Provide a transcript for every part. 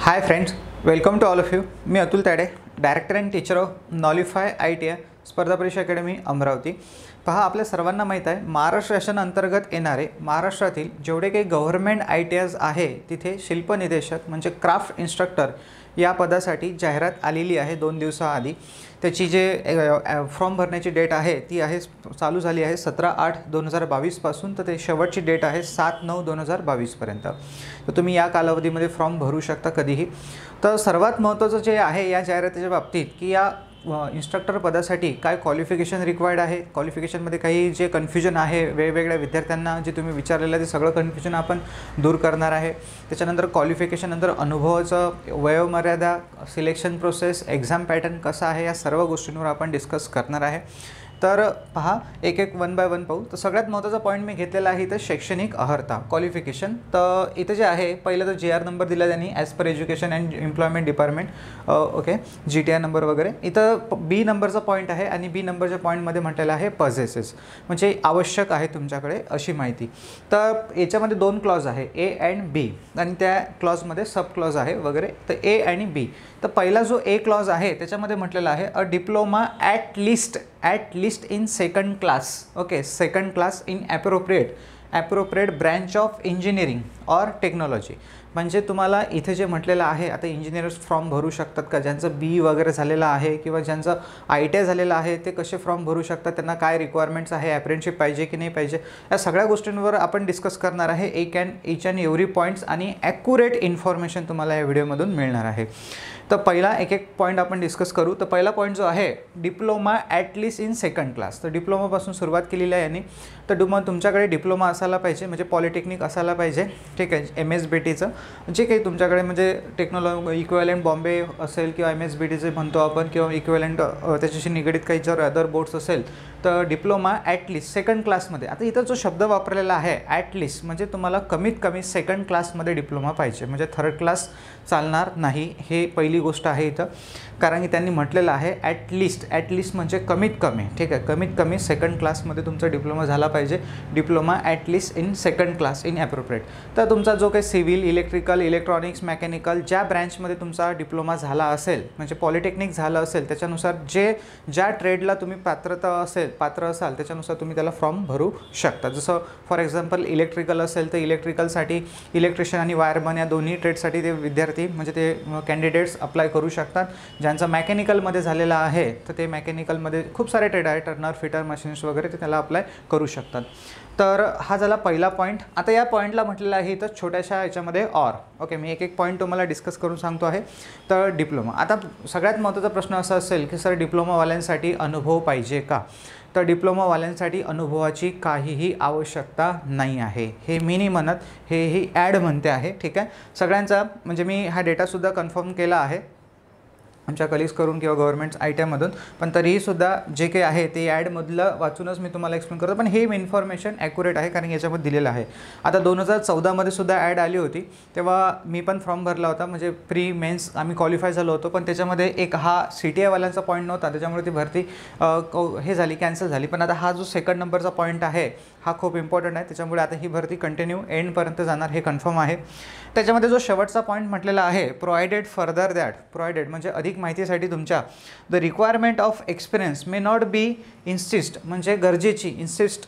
High friends, welcome to all of you. मी Atul Tade, director and teacher of knowlify ITI स्पर्धा परीक्षा academy Amravati. पहा, आपल्या सर्वांना माहीत आहे, महाराष्ट्र शासन अंतर्गत येणारे महाराष्ट्रातील जेवढे काही गव्हर्नमेंट ITIs आहे तिथे शिल्पनिदेशक म्हणजे क्राफ्ट इन्स्ट्रक्टर या पदासाठी जाहिरात आलेली आहे 2 दिवसाआधी. त्याची जे फॉर्म भरण्याची डेट आहे ती आहे चालू झाली आहे 17/8/2022 पासून, तर ते शेवटची डेट आहे 7/9/2022 पर्यंत. तर तुम्ही या कालावधीमध्ये फॉर्म भरू शकता कधीही. तर सर्वात महत्त्वाचं जे आहे या जाहिरातीच्या बाबतीत की या इन्स्ट्रक्टर पदासाठी काय क्वालिफिकेशन रिक्वायर्ड आहे, क्वालिफिकेशनमध्ये काही जे कन्फ्युजन आहे वेगवेगळ्या विद्यार्थ्यांना जे तुम्ही विचारलेलं ते सगळं कन्फ्युजन आपण दूर करणार आहे. त्याच्यानंतर क्वालिफिकेशननंतर अनुभवाचं वयोमर्यादा, सिलेक्शन प्रोसेस, एक्झाम पॅटर्न कसा आहे, या सर्व गोष्टींवर आपण डिस्कस करणार आहे. तर पहा, एक एक वन बाय वन पाहू. तर सगळ्यात महत्त्वाचा पॉईंट मी घेतलेला आहे इथं शैक्षणिक अर्हता, क्वालिफिकेशन. तर इथं जे आहे पहिलं तर JR नंबर दिला त्यांनी as per education and employment department, okay, GTI number वगैरे. इथं B नंबरचा पॉईंट आहे आणि B नंबरच्या पॉईंटमध्ये म्हटलेलं आहे पजेसेस, म्हणजे आवश्यक आहे तुमच्याकडे अशी माहिती. तर याच्यामध्ये 2 क्लॉज आहे, A अँड B, आणि त्या क्लॉजमध्ये सब क्लॉज आहे वगैरे. तर A आणि B. तर पहिला जो A क्लॉज आहे त्याच्यामध्ये म्हटलेलं आहे a diploma at least in second class, okay, second class in appropriate branch of engineering or technology. म्हणजे तुम्हाला इथे जे म्हटलेलं आहे, आता इंजिनियर्स फॉर्म भरू शकतात का, ज्यांचं B वगैरे झालेलं आहे किंवा ज्यांचं ITI झालेलं आहे ते कसे फॉर्म भरू शकतात, त्यांना काय रिक्वायरमेंट्स आहे, अप्रेंटिसशिप पाहिजे की नाही पाहिजे, या सगळ्या गोष्टींवर आपण डिस्कस करणार आहे. ईच अँड एव्हरी पॉईंट्स आणि ॲक्युरेट इन्फॉर्मेशन तुम्हाला या व्हिडिओमधून मिळणार आहे. तर पहिला एक एक पॉईंट आपण डिस्कस करू. तर पहिला पॉईंट जो आहे diploma at least in second class. तर डिप्लोमापासून सुरुवात केलेली आहे यांनी. तर तुमच्याकडे डिप्लोमा असायला पाहिजे, म्हणजे पॉलिटेक्निक असायला पाहिजे, ठीक आहे, MSBTचं जे काही तुमच्याकडे म्हणजे टेक्नॉलॉजी इक्विव्हॅलंट बॉम्बे असेल किंवा MSBTचे म्हणतो आपण, किंवा इक्विव्हॅलंट त्याच्याशी निगडीत काही जर अदर बोर्ड्स असेल तर डिप्लोमा ॲट लिस्ट सेकंड क्लासमध्ये. आता इथं जो शब्द वापरलेला आहे ॲट लिस्ट, म्हणजे तुम्हाला कमीत कमी सेकंड क्लासमध्ये डिप्लोमा पाहिजे, म्हणजे थर्ड क्लास चालणार नाही. हे पहिली गोष्ट आहे इथं, कारण की त्यांनी म्हटलेलं आहे ॲट लिस्ट म्हणजे कमीत कमी, ठीक आहे, कमीत कमी सेकंड क्लासमध्ये तुमचा डिप्लोमा झाला पाहिजे. Diploma at least in second class in appropriate. तर तुमचा जो काही सिव्हिल, इलेक्ट्रिकल, इलेक्ट्रॉनिक्स, मेकॅनिकल ज्या ब्रँचमध्ये तुमचा डिप्लोमा झाला असेल, म्हणजे पॉलिटेक्निक झालं असेल, त्याच्यानुसार ज्या ट्रेडला तुम्ही पात्र असाल त्याच्यानुसार तुम्ही त्याला फॉर्म भरू शकता. जसं फॉर एक्झाम्पल इलेक्ट्रिकल असेल तर इलेक्ट्रिकलसाठी इलेक्ट्रिशियन आणि वायरमन या दोन्ही ट्रेडसाठी ते विद्यार्थी म्हणजे ते कॅन्डिडेट्स अप्लाय करू शकतात. ज्यांचं मेकॅनिकलमध्ये झालेलं आहे तर ते मेकॅनिकलमध्ये खूप सारे ट्रेड आहे, टर्नर, फिटर, मशीन्स वगैरे, ते त्याला अप्लाय करू शकतात. तर हा झाला पहिला पॉईंट. आता या पॉईंटला म्हटलेलं आहे इथं छोट्याशा याच्यामध्ये ऑर, ओके, मी एक एक पॉईंट तुम्हाला डिस्कस करून सांगतो आहे. तर डिप्लोमा, आता सगळ्यात महत्त्वाचा प्रश्न असा असेल की सर डिप्लोमावाल्यांसाठी अनुभव पाहिजे का? तर डिप्लोमावाल्यांसाठी अनुभवाची काहीही आवश्यकता नाही आहे. हे मी नाही म्हणत, ही ॲड म्हणते आहे, ठीक आहे. सगळ्यांचा म्हणजे मी हा डेटासुद्धा कन्फर्म केला आहे आमच्या कलिग्स करून किंवा गव्हर्नमेंट ITIमधून, पण तरीहीसुद्धा जे काही आहे ते ॲडमधलं वाचूनच मी तुम्हाला एक्सप्लेन करतो. पण हे इन्फॉर्मेशन ॲक्युरेट आहे कारण याच्यामध्ये दिलेलं आहे. आता 2014मध्ये सुद्धा ॲड आली होती, तेव्हा मी पण फॉर्म भरला होता, म्हणजे प्री मेन्स आम्ही क्वालिफाय झालो होतो, पण त्याच्यामध्ये एक हा CTIवाल्यांचा पॉईंट नव्हता, त्याच्यामुळे ती भरती हे झाली, कॅन्सल झाली. पण आता हा जो सेकंड नंबरचा पॉईंट आहे हा खूप इम्पॉर्टंट आहे, त्याच्यामुळे आता ही भरती कंटिन्यू एंडपर्यंत जाणार, हे कन्फर्म आहे. त्याच्यामध्ये जो शेवटचा पॉईंट म्हटलेला आहे प्रोव्हाइडेड फर्दर दॅट, प्रोव्हाइडेड म्हणजे अधिक माहितीसाठी तुमच्या the requirement of experience may not be insist, म्हणजे गरजेची insist,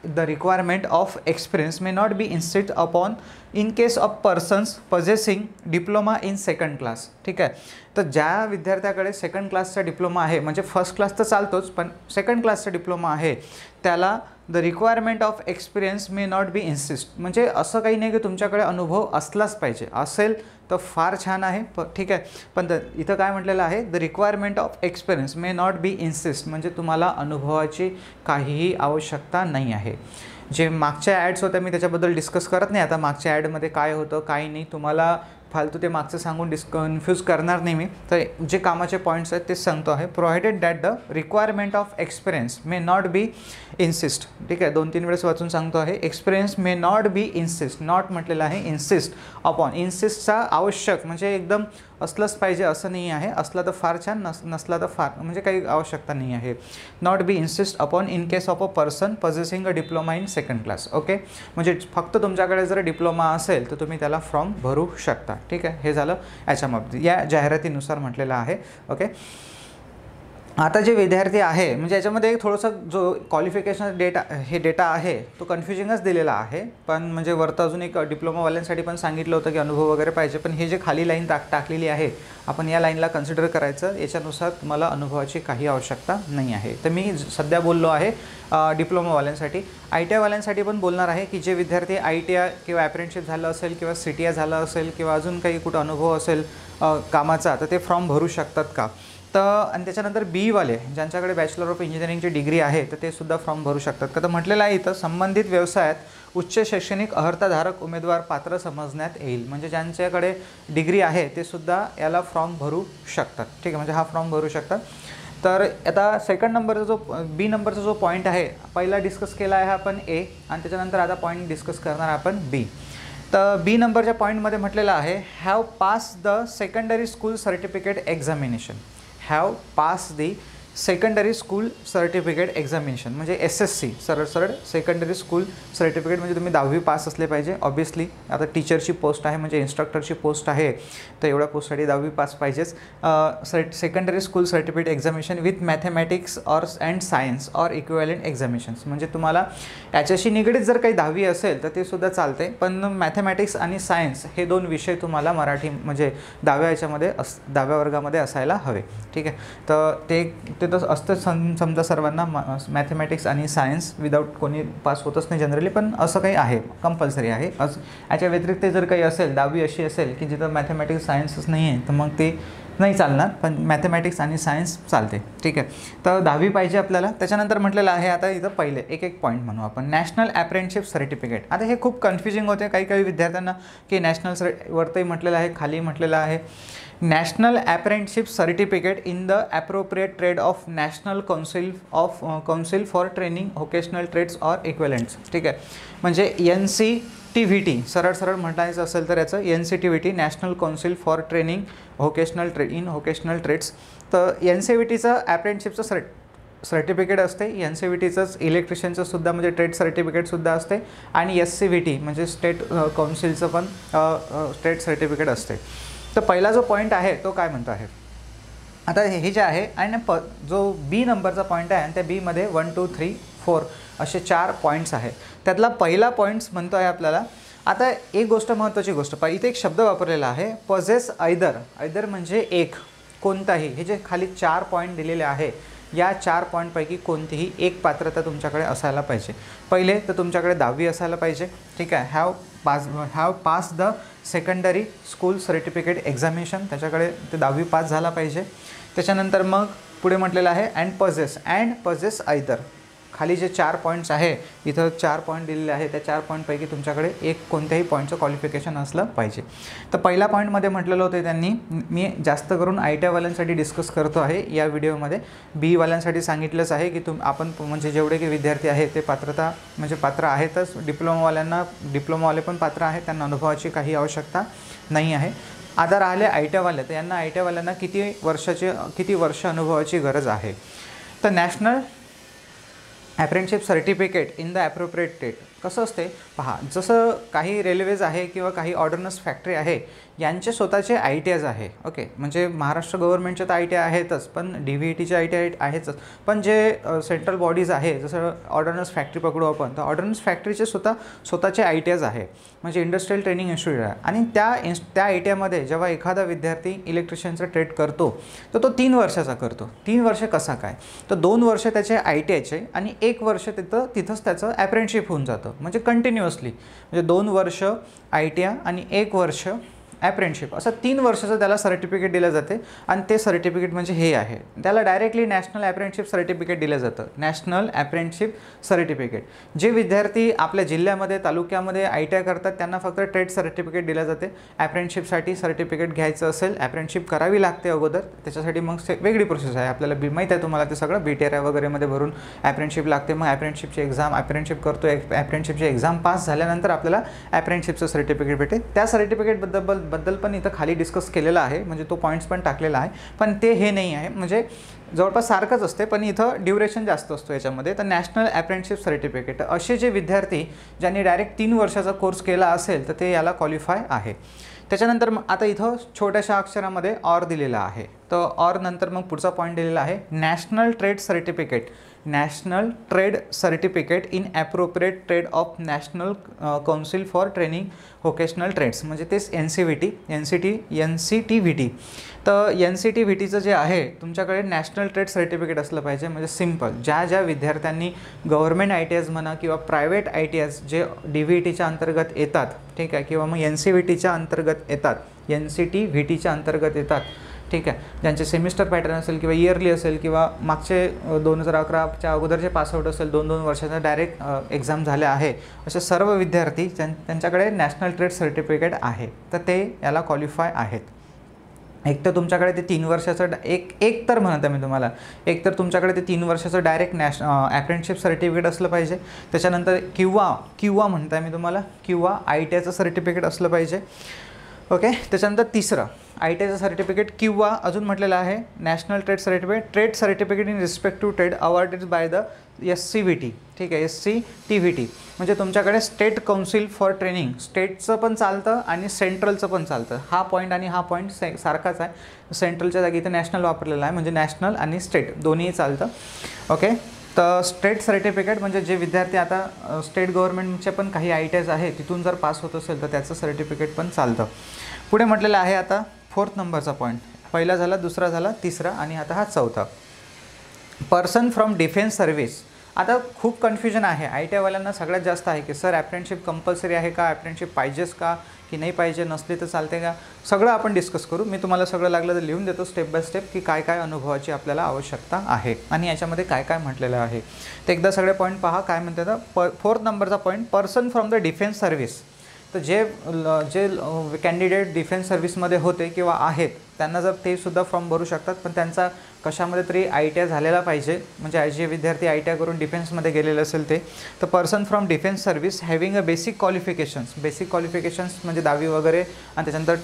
the requirement of experience may not be insist upon in case of persons possessing diploma in second class, ठीक आहे. तर ज्या विद्यार्थ्याकडे सेकंड क्लासचा डिप्लोमा आहे, म्हणजे फर्स्ट क्लास तर चालतोच, पण सेकंड क्लासचा डिप्लोमा आहे त्याला the requirement of experience may not be insist, म्हणजे असं काही नाही की तुमच्याकडे अनुभव असलाच पाहिजे, असेल तर फार छान आहे, ठीक आहे. पण इथं काय म्हटलेलं आहे the requirement of experience may not be insist, म्हणजे तुम्हाला अनुभवाची काहीही आवश्यकता नाही आहे. जे मागच्या ॲड्स होत्या मी त्याच्याबद्दल डिस्कस करत नाही आता, मागच्या ॲडमध्ये काय होतं काय नाही, तुम्हाला फालतू ते मागचं सांगून कन्फ्यूज करणार नाही मी. तर जे कामाचे पॉईंट्स आहेत तेच सांगतो आहे. Provided that the requirement of experience may not be insist, ठीक आहे, 2-3 वेळेस वाचून सांगतो आहे. Experience may not be insist, not म्हटलेलं आहे, इन्सिस्ट अपॉन, इन्सिस्टचा आवश्यक म्हणजे एकदम असलंच पाहिजे असं नाही आहे, असला तर फार छान, नसला तर फार म्हणजे काही आवश्यकता नाही आहे. Not be insist upon in case of a person possessing a diploma in second class, okay, म्हणजे फक्त तुमच्याकडे जर डिप्लोमा असेल तर तुम्ही त्याला फॉर्म भरू शकता, ठीक आहे, हे झालं याच्याबाबतीत या जाहिरातीनुसार म्हटलेलं आहे. ओके, आता जे विद्यार्थी आहे म्हणजे याच्यामध्ये एक थोडंसं जो क्वालिफिकेशन डेटा आहे तो कन्फ्युजिंगच दिलेला आहे, पण म्हणजे वरतं अजून एक डिप्लोमावाल्यांसाठी पण सांगितलं होतं की अनुभव वगैरे पाहिजे, पण हे जे खाली लाईन टाकलेली आहे आपण या लाईनला कन्सिडर करायचं. याच्यानुसार तुम्हाला अनुभवाची काही आवश्यकता नाही आहे. तर मी सध्या बोललो आहे डिप्लोमावाल्यांसाठी. ITI-वाल्यांसाठी पण बोलणार आहे की जे विद्यार्थी ITI किंवा अप्रेंटिसशिप झालं असेल किंवा CTI झालं असेल किंवा अजून काही कुठं अनुभव असेल कामाचा, तर ते फॉर्म भरू शकतात का. तर आणि त्याच्यानंतर BE-वाले ज्यांच्याकडे बॅचलर ऑफ इंजिनिअरिंगची डिग्री आहे तर ते सुद्धा फॉर्म भरू शकतात का. तर म्हटलेलं आहे इथं संबंधित व्यवसायात उच्च शैक्षणिक अर्हताधारक उमेदवार पात्र समजण्यात येईल. म्हणजे ज्यांच्याकडे डिग्री आहे ते सुद्धा याला फॉर्म भरू शकतात. ठीक आहे, म्हणजे हा फॉर्म भरू शकतात. तर आता सेकंड नंबरचा जो B नंबरचा जो पॉईंट आहे पहिला डिस्कस केला आहे आपण A, आणि त्याच्यानंतर आता पॉईंट डिस्कस करणार आपण B. तर B नंबरच्या पॉईंटमध्ये म्हटलेलं आहे have pass the secondary school certificate examination. Have pass the secondary school certificate examination म्हणजे SSC, सरळ सरळ सेकंडरी स्कूल सर्टिफिकेट म्हणजे तुम्ही 10वी पास असले पाहिजे. ऑब्वियसली आता टीचरची पोस्ट आहे म्हणजे इन्स्ट्रक्टरची पोस्ट आहे, तर एवढ्या पोस्टसाठी 10वी पास पाहिजेच. Secondary school certificate examination with mathematics and science or equivalent examinations. म्हणजे तुम्हाला याच्याशी निगडीत जर काही 10वी असेल तर ते सुद्धा चालते, पण मॅथमॅटिक्स आणि सायन्स हे 2 विषय तुम्हाला मराठी म्हणजे 10व्या वर्गामध्ये असायला हवे. ठीक आहे, तर ते तर असतं समजा सर्वांना मॅथमॅटिक्स आणि सायन्स विदाऊट कोणी पास होतच नाही जनरली, पण असं काही आहे कंपल्सरी आहे. याच्या व्यतिरिक्त जर काही असेल 10वी अशी असेल की जिथं मॅथमॅटिक्स सायन्सच नाही आहे तर मग ते नाही चालणार, पण मॅथमॅटिक्स आणि सायन्स चालते. ठीक आहे, तर 10वी पाहिजे आपल्याला. त्याच्यानंतर म्हटलेलं आहे आता इथं पहिले एक पॉईंट म्हणू आपण नॅशनल अप्रेंटिसशिप सर्टिफिकेट. आता हे खूप कन्फ्युजिंग होते काही विद्यार्थ्यांना की नॅशनल वरतही म्हटलेलं आहे खाली म्हटलेलं आहे national apprenticeship certificate in the appropriate trade of national council for training vocational trades or equivalents. ठीक आहे, म्हणजे NCTVT सरळ सरळ म्हणायचं असेल तर याचं NCTVT national council for training vocational trades. तर NCVTचं अप्रेंटिसशिपचं सर्टिफिकेट असते, NCVTचंच इलेक्ट्रिशियनचं सुद्धा म्हणजे ट्रेड सर्टिफिकेटसुद्धा असते, आणि SCVT म्हणजे स्टेट काउन्सिलचं पण ट्रेड सर्टिफिकेट असते. तर पहिला जो पॉईंट आहे तो काय म्हणतो आहे आता हे जे आहे आणि जो B नंबरचा पॉईंट आहे आणि त्या Bमध्ये 1 2 3 4 असे 4 पॉईंट्स आहेत. त्यातला पहिला पॉईंट्स म्हणतो आहे आपल्याला. आता एक गोष्ट महत्त्वाची गोष्ट इथे एक शब्द वापरलेला आहे पजेस आयदर म्हणजे एक कोणताही. हे जे खाली 4 पॉईंट दिलेले आहे या 4 पॉईंटपैकी कोणतीही एक पात्रता तुमच्याकडे असायला पाहिजे. पहिले तर तुमच्याकडे 10वी असायला पाहिजे. ठीक आहे, have pass the secondary school certificate examination, त्याच्याकडे ते 10वी पास झाला पाहिजे. त्याच्यानंतर मग पुढे म्हटलेलं आहे अँड पजेस आयदर. खाली जे 4 पॉईंट्स आहे इथं 4 पॉईंट दिलेले आहे त्या 4 पॉईंटपैकी तुमच्याकडे एक कोणत्याही पॉईंटचं क्वालिफिकेशन असलं पाहिजे. तर पहिल्या पॉईंटमध्ये म्हटलेलं होतं त्यांनी मी जास्त करून ITI-वाल्यांसाठी डिस्कस करतो आहे या व्हिडिओमध्ये. BE-वाल्यांसाठी सांगितलंच आहे की आपण म्हणजे जेवढे काही विद्यार्थी आहेत ते पात्रता म्हणजे पात्र आहेतच. डिप्लोमावाले पण पात्र आहेत, त्यांना अनुभवाची काही आवश्यकता नाही आहे. आता राहिले ITI-वाले, तर यांना ITI-वाल्यांना किती वर्ष अनुभवाची गरज आहे. तर national apprenticeship certificate in the appropriate trade कसं असते पहा. जसं काही रेल्वेज आहे किंवा काही ऑर्डनन्स फॅक्टरी आहे यांचे स्वतःचे ITIs आहे. ओके, म्हणजे महाराष्ट्र गव्हर्नमेंटचे तर ITI आहेतच, पण DVETचे ITI आहेतच, पण जे सेंट्रल बॉडीज आहे जसं ऑर्डनन्स फॅक्टरी पकडू आपण, तर ऑर्डनन्स फॅक्टरीचे स्वतःचे ITIs आहे म्हणजे इंडस्ट्रियल ट्रेनिंग इन्स्टिट्यूट आहे. आणि त्या ITIमध्ये जेव्हा एखादा विद्यार्थी इलेक्ट्रिशियनचा ट्रेड करतो तर तो 3 वर्षाचा करतो. 3 वर्ष कसा काय, तर 2 वर्ष त्याचे ITIचे आणि 1 वर्ष तिथंच त्याचं अप्रेंटिसशिप होऊन जातं. म्हणजे कंटिन्युअसली म्हणजे 2 वर्ष ITI आणि 1 वर्ष अप्रेंटिसशिप असं 3 वर्षाचं त्याला सर्टिफिकेट दिलं जाते. आणि ते सर्टिफिकेट म्हणजे हे आहे, त्याला डायरेक्टली नॅशनल अप्रेंटिसशिप सर्टिफिकेट दिलं जातं. National apprenticeship certificate. जे विद्यार्थी आपल्या जिल्ह्यामध्ये तालुक्यामध्ये ITI करतात त्यांना फक्त ट्रेड सर्टिफिकेट दिलं जाते. अप्रेंटिसशिपसाठी सर्टिफिकेट घ्यायचं असेल, अप्रेंटिसशिप करावी लागते अगोदर, त्याच्यासाठी मग वेगळी प्रोसेस आहे. आपल्याला माहीत आहे तुम्हाला ते सगळं BTRI वगैरेमध्ये भरून अप्रेंटिसशिप लागते. मग अप्रेंटिसशिपची एक्झाम अप्रेंटिसशिप करतो, अप्रेंटिसशिपची एक्झाम पास झाल्यानंतर आपल्याला अप्रेंटिसशिपचं सर्टिफिकेट भेटेल. त्या सर्टिफिकेटबद्दल पण इथं खाली डिस्कस केलेलं आहे, म्हणजे तो पॉईंट्स पण टाकलेला आहे, पण ते हे नाही आहे. म्हणजे जवळपास सारखंच असते, पण इथं ड्युरेशन जास्त असतो याच्यामध्ये. तर नॅशनल अप्रेंटिसशिप सर्टिफिकेट असे जे विद्यार्थी ज्यांनी डायरेक्ट 3 वर्षाचा कोर्स केला असेल तर ते याला क्वालिफाय आहे. त्याच्यानंतर मग आता इथं छोट्याशा अक्षरामध्ये ऑर दिलेला आहे, तर ऑर नंतर मग पुढचा पॉईंट दिलेला आहे national trade certificate, national trade certificate in appropriate trade of national council for training vocational trades, म्हणजे तेच NCVT NCTVT. तर NCTVTचं जे आहे तुमच्याकडे नॅशनल ट्रेड सर्टिफिकेट असलं पाहिजे. म्हणजे सिम्पल, ज्या विद्यार्थ्यांनी गव्हर्मेंट ITIs म्हणा किंवा प्रायव्हेट ITIs जे DVTच्या अंतर्गत येतात, ठीक आहे, किंवा मग NCVTच्या अंतर्गत येतात, NCTVTच्या अंतर्गत येतात, ठीक आहे, ज्यांचे सेमिस्टर पॅटर्न असेल किंवा इयरली असेल किंवा मागचे 2011च्या अगोदरचे पासआउट असेल, 2-2 वर्षाचा डायरेक्ट एक्झाम झाले आहे, असे सर्व विद्यार्थी त्यांच्याकडे नॅशनल ट्रेड सर्टिफिकेट आहे, तर ते याला क्वालिफाय आहेत. एक तर तुमच्याकडे ते 3 वर्षाचं एक तर म्हणत आहे मी तुम्हाला, एक तर तुमच्याकडे ते 3 वर्षाचं डायरेक्ट अप्रेंटिसशिप सर्टिफिकेट असलं पाहिजे. त्याच्यानंतर किंवा म्हणत आहे मी तुम्हाला, किंवा ITIचं सर्टिफिकेट असलं पाहिजे. ओके, त्याच्यानंतर तिसरं ITIचं सर्टिफिकेट किंवा अजून म्हटलेलं आहे national trade certificate in respect to trade awarded by the SCVT, ठीक आहे, SCTVT. म्हणजे तुमच्याकडे स्टेट काउन्सिल फॉर ट्रेनिंग, स्टेटचं पण चालतं आणि सेंट्रलचं पण चालतं. हा पॉईंट आणि हा पॉईंट सारखाच आहे. सेंट्रलच्या जागी इथं नॅशनल वापरलेलं आहे, म्हणजे नॅशनल आणि स्टेट दोन्हीही चालतं. ओके, तर स्टेट सर्टिफिकेट म्हणजे जे विद्यार्थी आता स्टेट गव्हर्नमेंटचे पण काही ITIs आहे तिथून जर पास होत असेल तर त्याचं सर्टिफिकेट पण चालतं. पुढे म्हटलेलं आहे आता 4th नंबरचा पॉईंट. पहिला झाला, दुसरा झाला, तिसरा आणि आता हा चौथा. Person from defence service. आता खूप कन्फ्युजन आहे ITIवाल्यांना, सगळ्यात जास्त आहे की सर अप्रेंटिसशिप कंपल्सरी आहे का, अप्रेंटिसशिप पाहिजेच का की नाही पाहिजे, नसली तर चालते का, सगळं आपण डिस्कस करू. मी तुम्हाला सगळं लागलं तर लिहून देतो स्टेप बाय स्टेप की काय काय अनुभवाची आपल्याला आवश्यकता आहे आणि याच्यामध्ये काय काय म्हटलेलं आहे. तर एकदा सगळे पॉईंट पहा काय म्हणतात. 4th नंबरचा point, person from the defence service. तर जे कॅन्डिडेट डिफेन्स सर्व्हिसमध्ये होते किंवा आहेत त्यांना जर ते सुद्धा फॉर्म भरू शकतात, पण त्यांचा कशामध्ये तरी ITI झालेला पाहिजे. म्हणजे जे विद्यार्थी ITI करून डिफेन्समध्ये गेलेले असेल ते. तर person from defence service having a basic qualifications म्हणजे 10वी वगैरे, आणि त्याच्यानंतर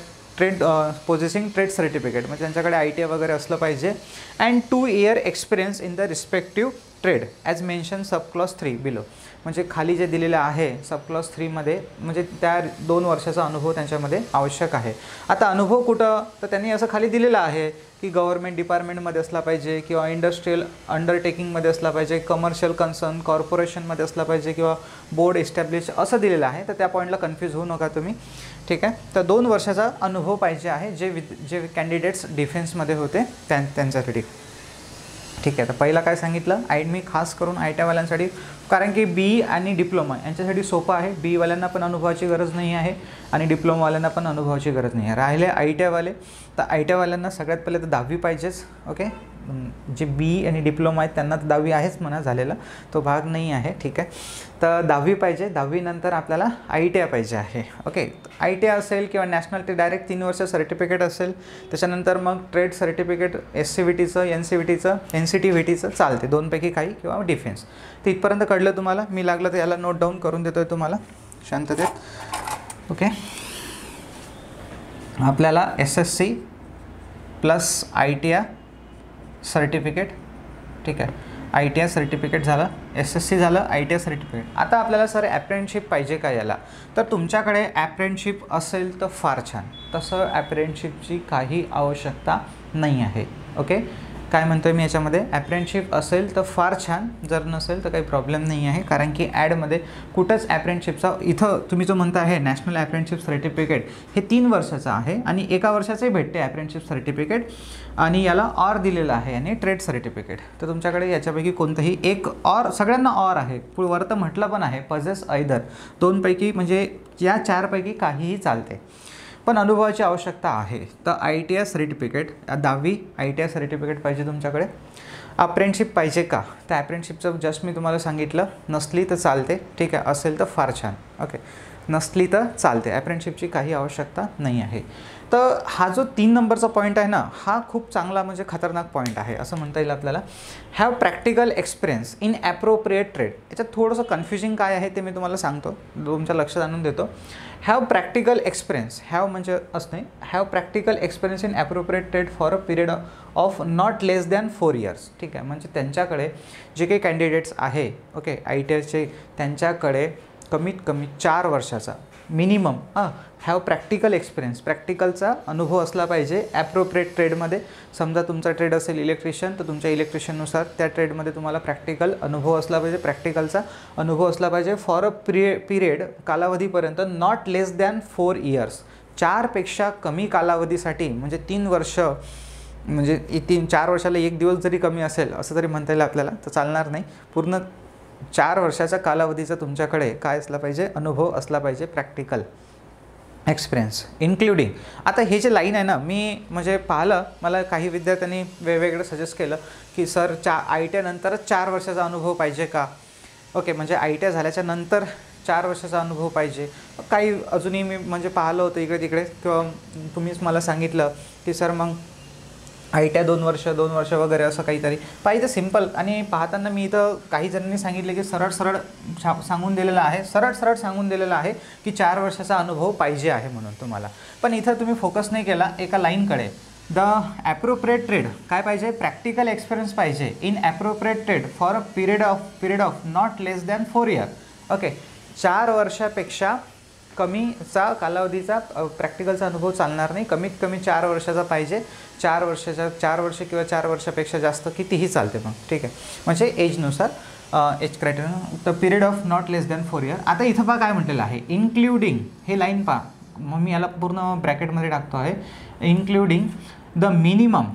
पोझेसिंग ट्रेड सर्टिफिकेट म्हणजे त्यांच्याकडे ITI वगैरे असलं पाहिजे. And 2 year experience in the respective trade as mention subclause 3 below. म्हणजे खाली जे दिलेलं आहे सबक्लॉज 3मध्ये, म्हणजे त्या 2 वर्षाचा अनुभव त्यांच्यामध्ये आवश्यक आहे. आता अनुभव कुठं, तर त्यांनी असं खाली दिलेलं आहे की गव्हर्नमेंट डिपार्टमेंटमध्ये असला पाहिजे किंवा इंडस्ट्रियल अंडरटेकिंगमध्ये असला पाहिजे, कमर्शियल कन्सर्न कॉर्पोरेशनमध्ये असला पाहिजे किंवा बोर्ड एस्टॅब्लिश असं दिलेलं आहे. तर त्या पॉईंटला कन्फ्यूज होऊ नका तुम्ही, ठीक आहे. तर 2 वर्षाचा अनुभव पाहिजे आहे जे कॅन्डिडेट्स डिफेन्समध्ये होते त्यांच्यासाठी, ठीक आहे. तर पहिला काय सांगितलं, मी खास करून ITIवाल्यांसाठी, कारण की BE आणि डिप्लोमा यांच्यासाठी सोपं आहे. BEवाल्यांना पण अनुभवाची गरज नाही आहे आणि डिप्लोमावाल्यांना पण अनुभवाची गरज नाही आहे. राहिले ITIवाले, तर ITIवाल्यांना सगळ्यात पहिले तर 10वी पाहिजेच. ओके, जे BE आणि डिप्लोमा आहेत त्यांना तर 10वी आहेच म्हणा झालेला, तो भाग नाही आहे, ठीक आहे. तर 10वी पाहिजे. 10वी नंतर आपल्याला ITI पाहिजे आहे. ओके, ITI असेल किंवा नॅशनल ते डायरेक्ट 3 वर्ष सर्टिफिकेट असेल, त्याच्यानंतर मग ट्रेड सर्टिफिकेट SCVTचं NCVTचं NCTVTचं चालते, 2 पैकी काही, किंवा डिफेन्स. तर इथपर्यंत कळलं तुम्हाला. मी लागलं तर याला नोट डाऊन करून देतो आहे तुम्हाला शांततेत. ओके, आपल्याला SSC प्लस ITI सर्टिफिकेट, ठीक आहे. ITI सर्टिफिकेट झालं, SSC झालं, ITI सर्टिफिकेट. आता आपल्याला सर अप्रेंटिसशिप पाहिजे का याला, तर तुमच्याकडे अप्रेंटिसशिप असेल तर फार छान. तसं अप्रेंटिसशिपची काही आवश्यकता नाही आहे. ओके, काय म्हणतो मी याच्यामध्ये, अप्रेंटिसशिप असेल तर फार छान, जर नसेल तर काही प्रॉब्लेम नाही आहे. कारण की ॲडमध्ये कुठंच अप्रेंटिसशिपचा, इथं तुम्ही जो म्हणता आहे नॅशनल अप्रेंटिसशिप सर्टिफिकेट, हे 3 वर्षाचं आहे आणि 1 वर्षाचंही भेटते अप्रेंटिसशिप सर्टिफिकेट, आणि याला ऑर दिलेलं आहे आणि ट्रेड सर्टिफिकेट. तर तुमच्याकडे याच्यापैकी कोणतंही एक, ऑर सगळ्यांना ऑर आहे, वर तर म्हटलं पण आहे पजेस ऐदर, 2 पैकी म्हणजे या 4 पैकी काहीही चालते, पण अनुभवाची आवश्यकता आहे. तर ITI सर्टिफिकेट, 10वी ITI सर्टिफिकेट पाहिजे तुमच्याकडे. अप्रेंटिसशिप पाहिजे का, तर अप्रेंटिसशिपचं जस्ट मी तुम्हाला सांगितलं, नसली तर चालते, ठीक आहे, असेल तर फार छान. ओके, नसली तर चालते, अप्रेंटिसशिपची काही आवश्यकता नाही आहे. तर हा जो 3 नंबरचा पॉईंट आहे ना, हा खूप चांगला म्हणजे खतरनाक पॉईंट आहे असं म्हणता येईल आपल्याला. Have practical experience in appropriate trade. याच्यात थोडंसं कन्फ्युजिंग काय आहे ते मी तुम्हाला सांगतो, तुमच्या लक्षात आणून देतो. हॅव प्रॅक्टिकल एक्सपिरियन्स, हॅव म्हणजे असणे, have practical experience in appropriate trade for a period of not less than 4 years, ठीक आहे. म्हणजे त्यांच्याकडे जे काही कॅन्डिडेट्स आहे, ओके, ITIचे, त्यांच्याकडे कमीत कमी 4 वर्षाचा मिनिमम हॅव प्रॅक्टिकल एक्सपिरियन्स, प्रॅक्टिकलचा अनुभव असला पाहिजे ॲप्रोप्रिएट ट्रेडमध्ये. समजा तुमचा ट्रेड असेल इलेक्ट्रिशियन, तर तुमच्या इलेक्ट्रिशियननुसार त्या ट्रेडमध्ये तुम्हाला प्रॅक्टिकल अनुभव असला पाहिजे, प्रॅक्टिकलचा अनुभव असला पाहिजे फॉर अ पिरियड, कालावधीपर्यंत नॉट लेस दॅन 4 इयर्स, 4पेक्षा कमी कालावधीसाठी, म्हणजे 3 वर्ष, म्हणजे 4 वर्षाला 1 दिवस जरी कमी असेल असं तरी म्हणता येईल आपल्याला, तर चालणार नाही. पूर्ण 4 वर्षाच्या कालावधीचा तुमच्याकडे काय असला पाहिजे, अनुभव असला पाहिजे, प्रॅक्टिकल एक्सपिरियन्स इन्क्लुडिंग. आता हे जे लाईन आहे ना, मी म्हणजे पाहिलं, मला काही विद्यार्थ्यांनी वेगवेगळं सजेस्ट केलं की सर ITI नंतरच 4 वर्षाचा अनुभव पाहिजे का? ओके, म्हणजे ITI झाल्याच्या नंतर 4 वर्षाचा अनुभव पाहिजे. काही अजूनही मी म्हणजे पाहिलं होतं इकडे तिकडे, किंवा तुम्हीच मला सांगितलं की सर मग ITI 2 वर्ष वगैरे असं काहीतरी पाहिजे सिम्पल. आणि पाहताना मी इथं काही जणांनी सांगितले की सरळ सांगून दिलेलं आहे, सरळ सांगून दिलेलं आहे की 4 वर्षाचा अनुभव पाहिजे आहे म्हणून तुम्हाला. पण इथं तुम्ही फोकस नाही केला एका लाईनकडे. द ॲप्रोप्रिएट ट्रेड काय पाहिजे, प्रॅक्टिकल एक्सपिरियन्स पाहिजे in appropriate trade for a period of not less than 4 year. Okay, 4 वर्षापेक्षा कमीचा कालावधीचा प्रॅक्टिकलचा अनुभव चालणार नाही, कमीत कमी 4 वर्षाचा पाहिजे. 4 वर्ष किंवा 4 वर्षापेक्षा जास्त कितीही चालते मग, ठीक आहे, म्हणजे एजनुसार, age criteria, the period of not less than 4 year. आता इथं पहा काय म्हटलेलं आहे, इन्क्लुडिंग, हे लाईन पहा, मग मी याला पूर्ण ब्रॅकेटमध्ये टाकतो आहे, including the minimum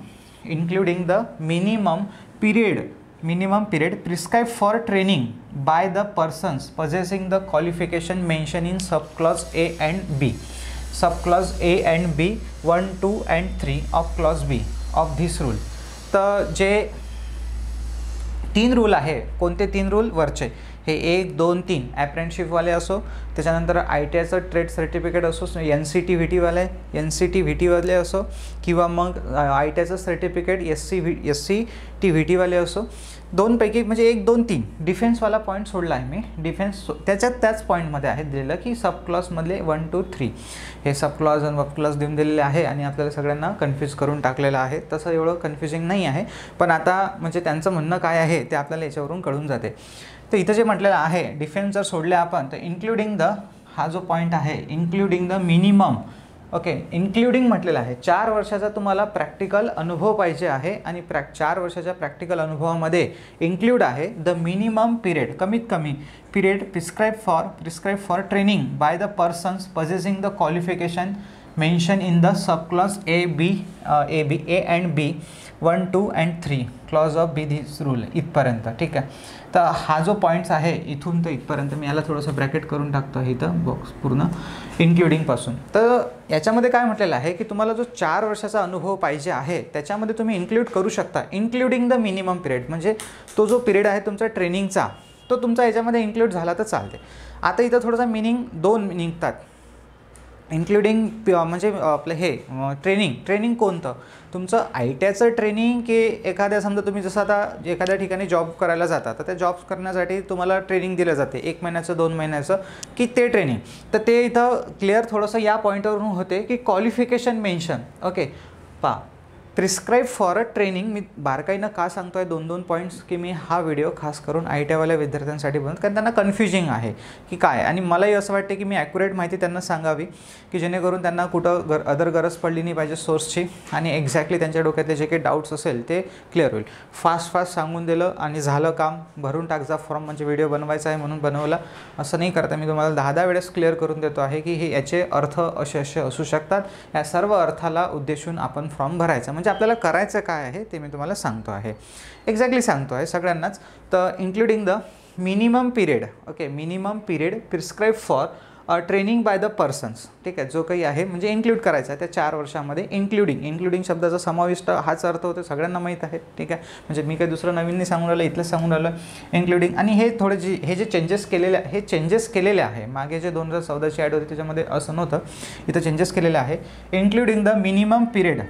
period prescribed for training by the persons possessing the qualification mentioned in subclause A and B, subclause A and B 1, 2 and 3 of clause B of this rule. तर जे 3 rule आहे, कोणते 3 rule वरचे, हे 1, 2, 3 अप्रेंटिसशिपवाले असो, त्याच्यानंतर ITIचं trade certificate असो, NCTVT असो, किंवा मग ITIचं सर्टिफिकेट SCTVT असो, 2 पैकी म्हणजे 1, 2, 3 डिफेन्सवाला पॉईंट सोडला आहे मी. डिफेन्स त्याच पॉईंटमध्ये आहे दिलेलं की सब क्लॉजमधले 1, 2, 3 हे सब क्लॉज आणि सब क्लॉज देऊन दिलेले आहे, आणि आपल्याला सगळ्यांना कन्फ्यूज करून टाकलेलं आहे. तसं एवढं कन्फ्युजिंग नाही आहे, पण आता म्हणजे त्यांचं म्हणणं काय आहे ते आपल्याला याच्यावरून कळून जाते. तर इथं जे म्हटलेलं आहे, डिफेन्स जर सोडले आपण, तर इन्क्लुडिंग द, हा जो पॉईंट आहे including the minimum, okay, including म्हटलेलं आहे 4 वर्षाचा तुम्हाला प्रॅक्टिकल अनुभव पाहिजे आहे, आणि 4 वर्षाच्या प्रॅक्टिकल अनुभवामध्ये इन्क्लूड आहे द मिनिमम पिरियड, कमीत कमी period prescribed for training by the persons possessing the qualification mention in the sub clause A and B 1, 2 and 3 clause of B this rule, इथपर्यंत, ठीक आहे. तर हा जो पॉईंट्स आहे इथून तर इथपर्यंत, मी याला थोडंसं ब्रॅकेट करून टाकतो आहे इथं बॉक्स पूर्ण इन्क्लुडिंगपासून. तर याच्यामध्ये काय म्हटलेलं आहे की तुम्हाला जो 4 वर्षाचा अनुभव पाहिजे आहे त्याच्यामध्ये तुम्ही इन्क्लूड करू शकता इन्क्लुडिंग द मिनिमम पिरियड, म्हणजे तो जो पिरियड आहे तुमचा ट्रेनिंगचा, तो तुमचा याच्यामध्ये इन्क्लूड झाला तर चालते. आता इथं थोडासा मिनिंग 2 निघतात. इन्क्लुडिंग म्हणजे आपलं हे ट्रेनिंग कोणतं, तुमचं ITIचं ट्रेनिंग की एखाद्या, समजा तुम्ही जसं आता एखाद्या ठिकाणी जॉब करायला जाता, तर त्या जॉब करण्यासाठी तुम्हाला ट्रेनिंग दिलं जाते 1 महिन्याचं 2 महिन्याचं की ते ट्रेनिंग. तर ते इथं क्लिअर थोडंसं या पॉईंटवरून होते की क्वालिफिकेशन मेन्शन, ओके, पहा प्रिस्क्राइब फॉर अ ट्रेनिंग. मी बारकाईनं का सांगतो आहे 2-2 पॉईंट्स, की मी हा व्हिडिओ खास करून ITIवाल्या विद्यार्थ्यांसाठी बनवतो, कारण त्यांना कन्फ्युजिंग आहे की काय, आणि मलाही असं वाटते की मी ॲक्युरेट माहिती त्यांना सांगावी की जेणेकरून त्यांना कुठं अदर गरज पडली नाही पाहिजे सोर्सची, आणि एक्झॅक्टली त्यांच्या डोक्यातले जे काही डाऊट्स असेल ते क्लिअर होईल. फास्ट सांगून दिलं आणि झालं काम, भरून टाकजा फॉर्म, म्हणजे व्हिडिओ बनवायचा आहे म्हणून बनवला असं नाही करता. मी तुम्हाला 10 वेळेस क्लिअर करून देतो आहे की हे याचे अर्थ असे असू शकतात. या सर्व अर्थाला उद्देशून आपण फॉर्म भरायचा, म्हणजे आपल्याला करायचं काय आहे ते मी तुम्हाला सांगतो आहे, एक्झॅक्टली सांगतो आहे सगळ्यांनाच. तर including the minimum period, okay, minimum period prescribed for training by the persons, ठीक आहे, जो काही आहे म्हणजे इन्क्लूड करायचा आहे त्या 4 वर्षामध्ये. इन्क्लुडिंग शब्दाचा समाविष्ट हाच अर्थ होतो, सगळ्यांना माहीत आहे, ठीक आहे, म्हणजे मी काही दुसरं नवीन नाही सांगून राहिलं, इथलंच सांगून राहिलं इन्क्लुडिंग. आणि हे थोडे हे जे चेंजेस केलेले आहे, मागे जे 2014ची ॲड होती त्याच्यामध्ये असं नव्हतं, इथं चेंजेस केलेले आहे. Including the minimum period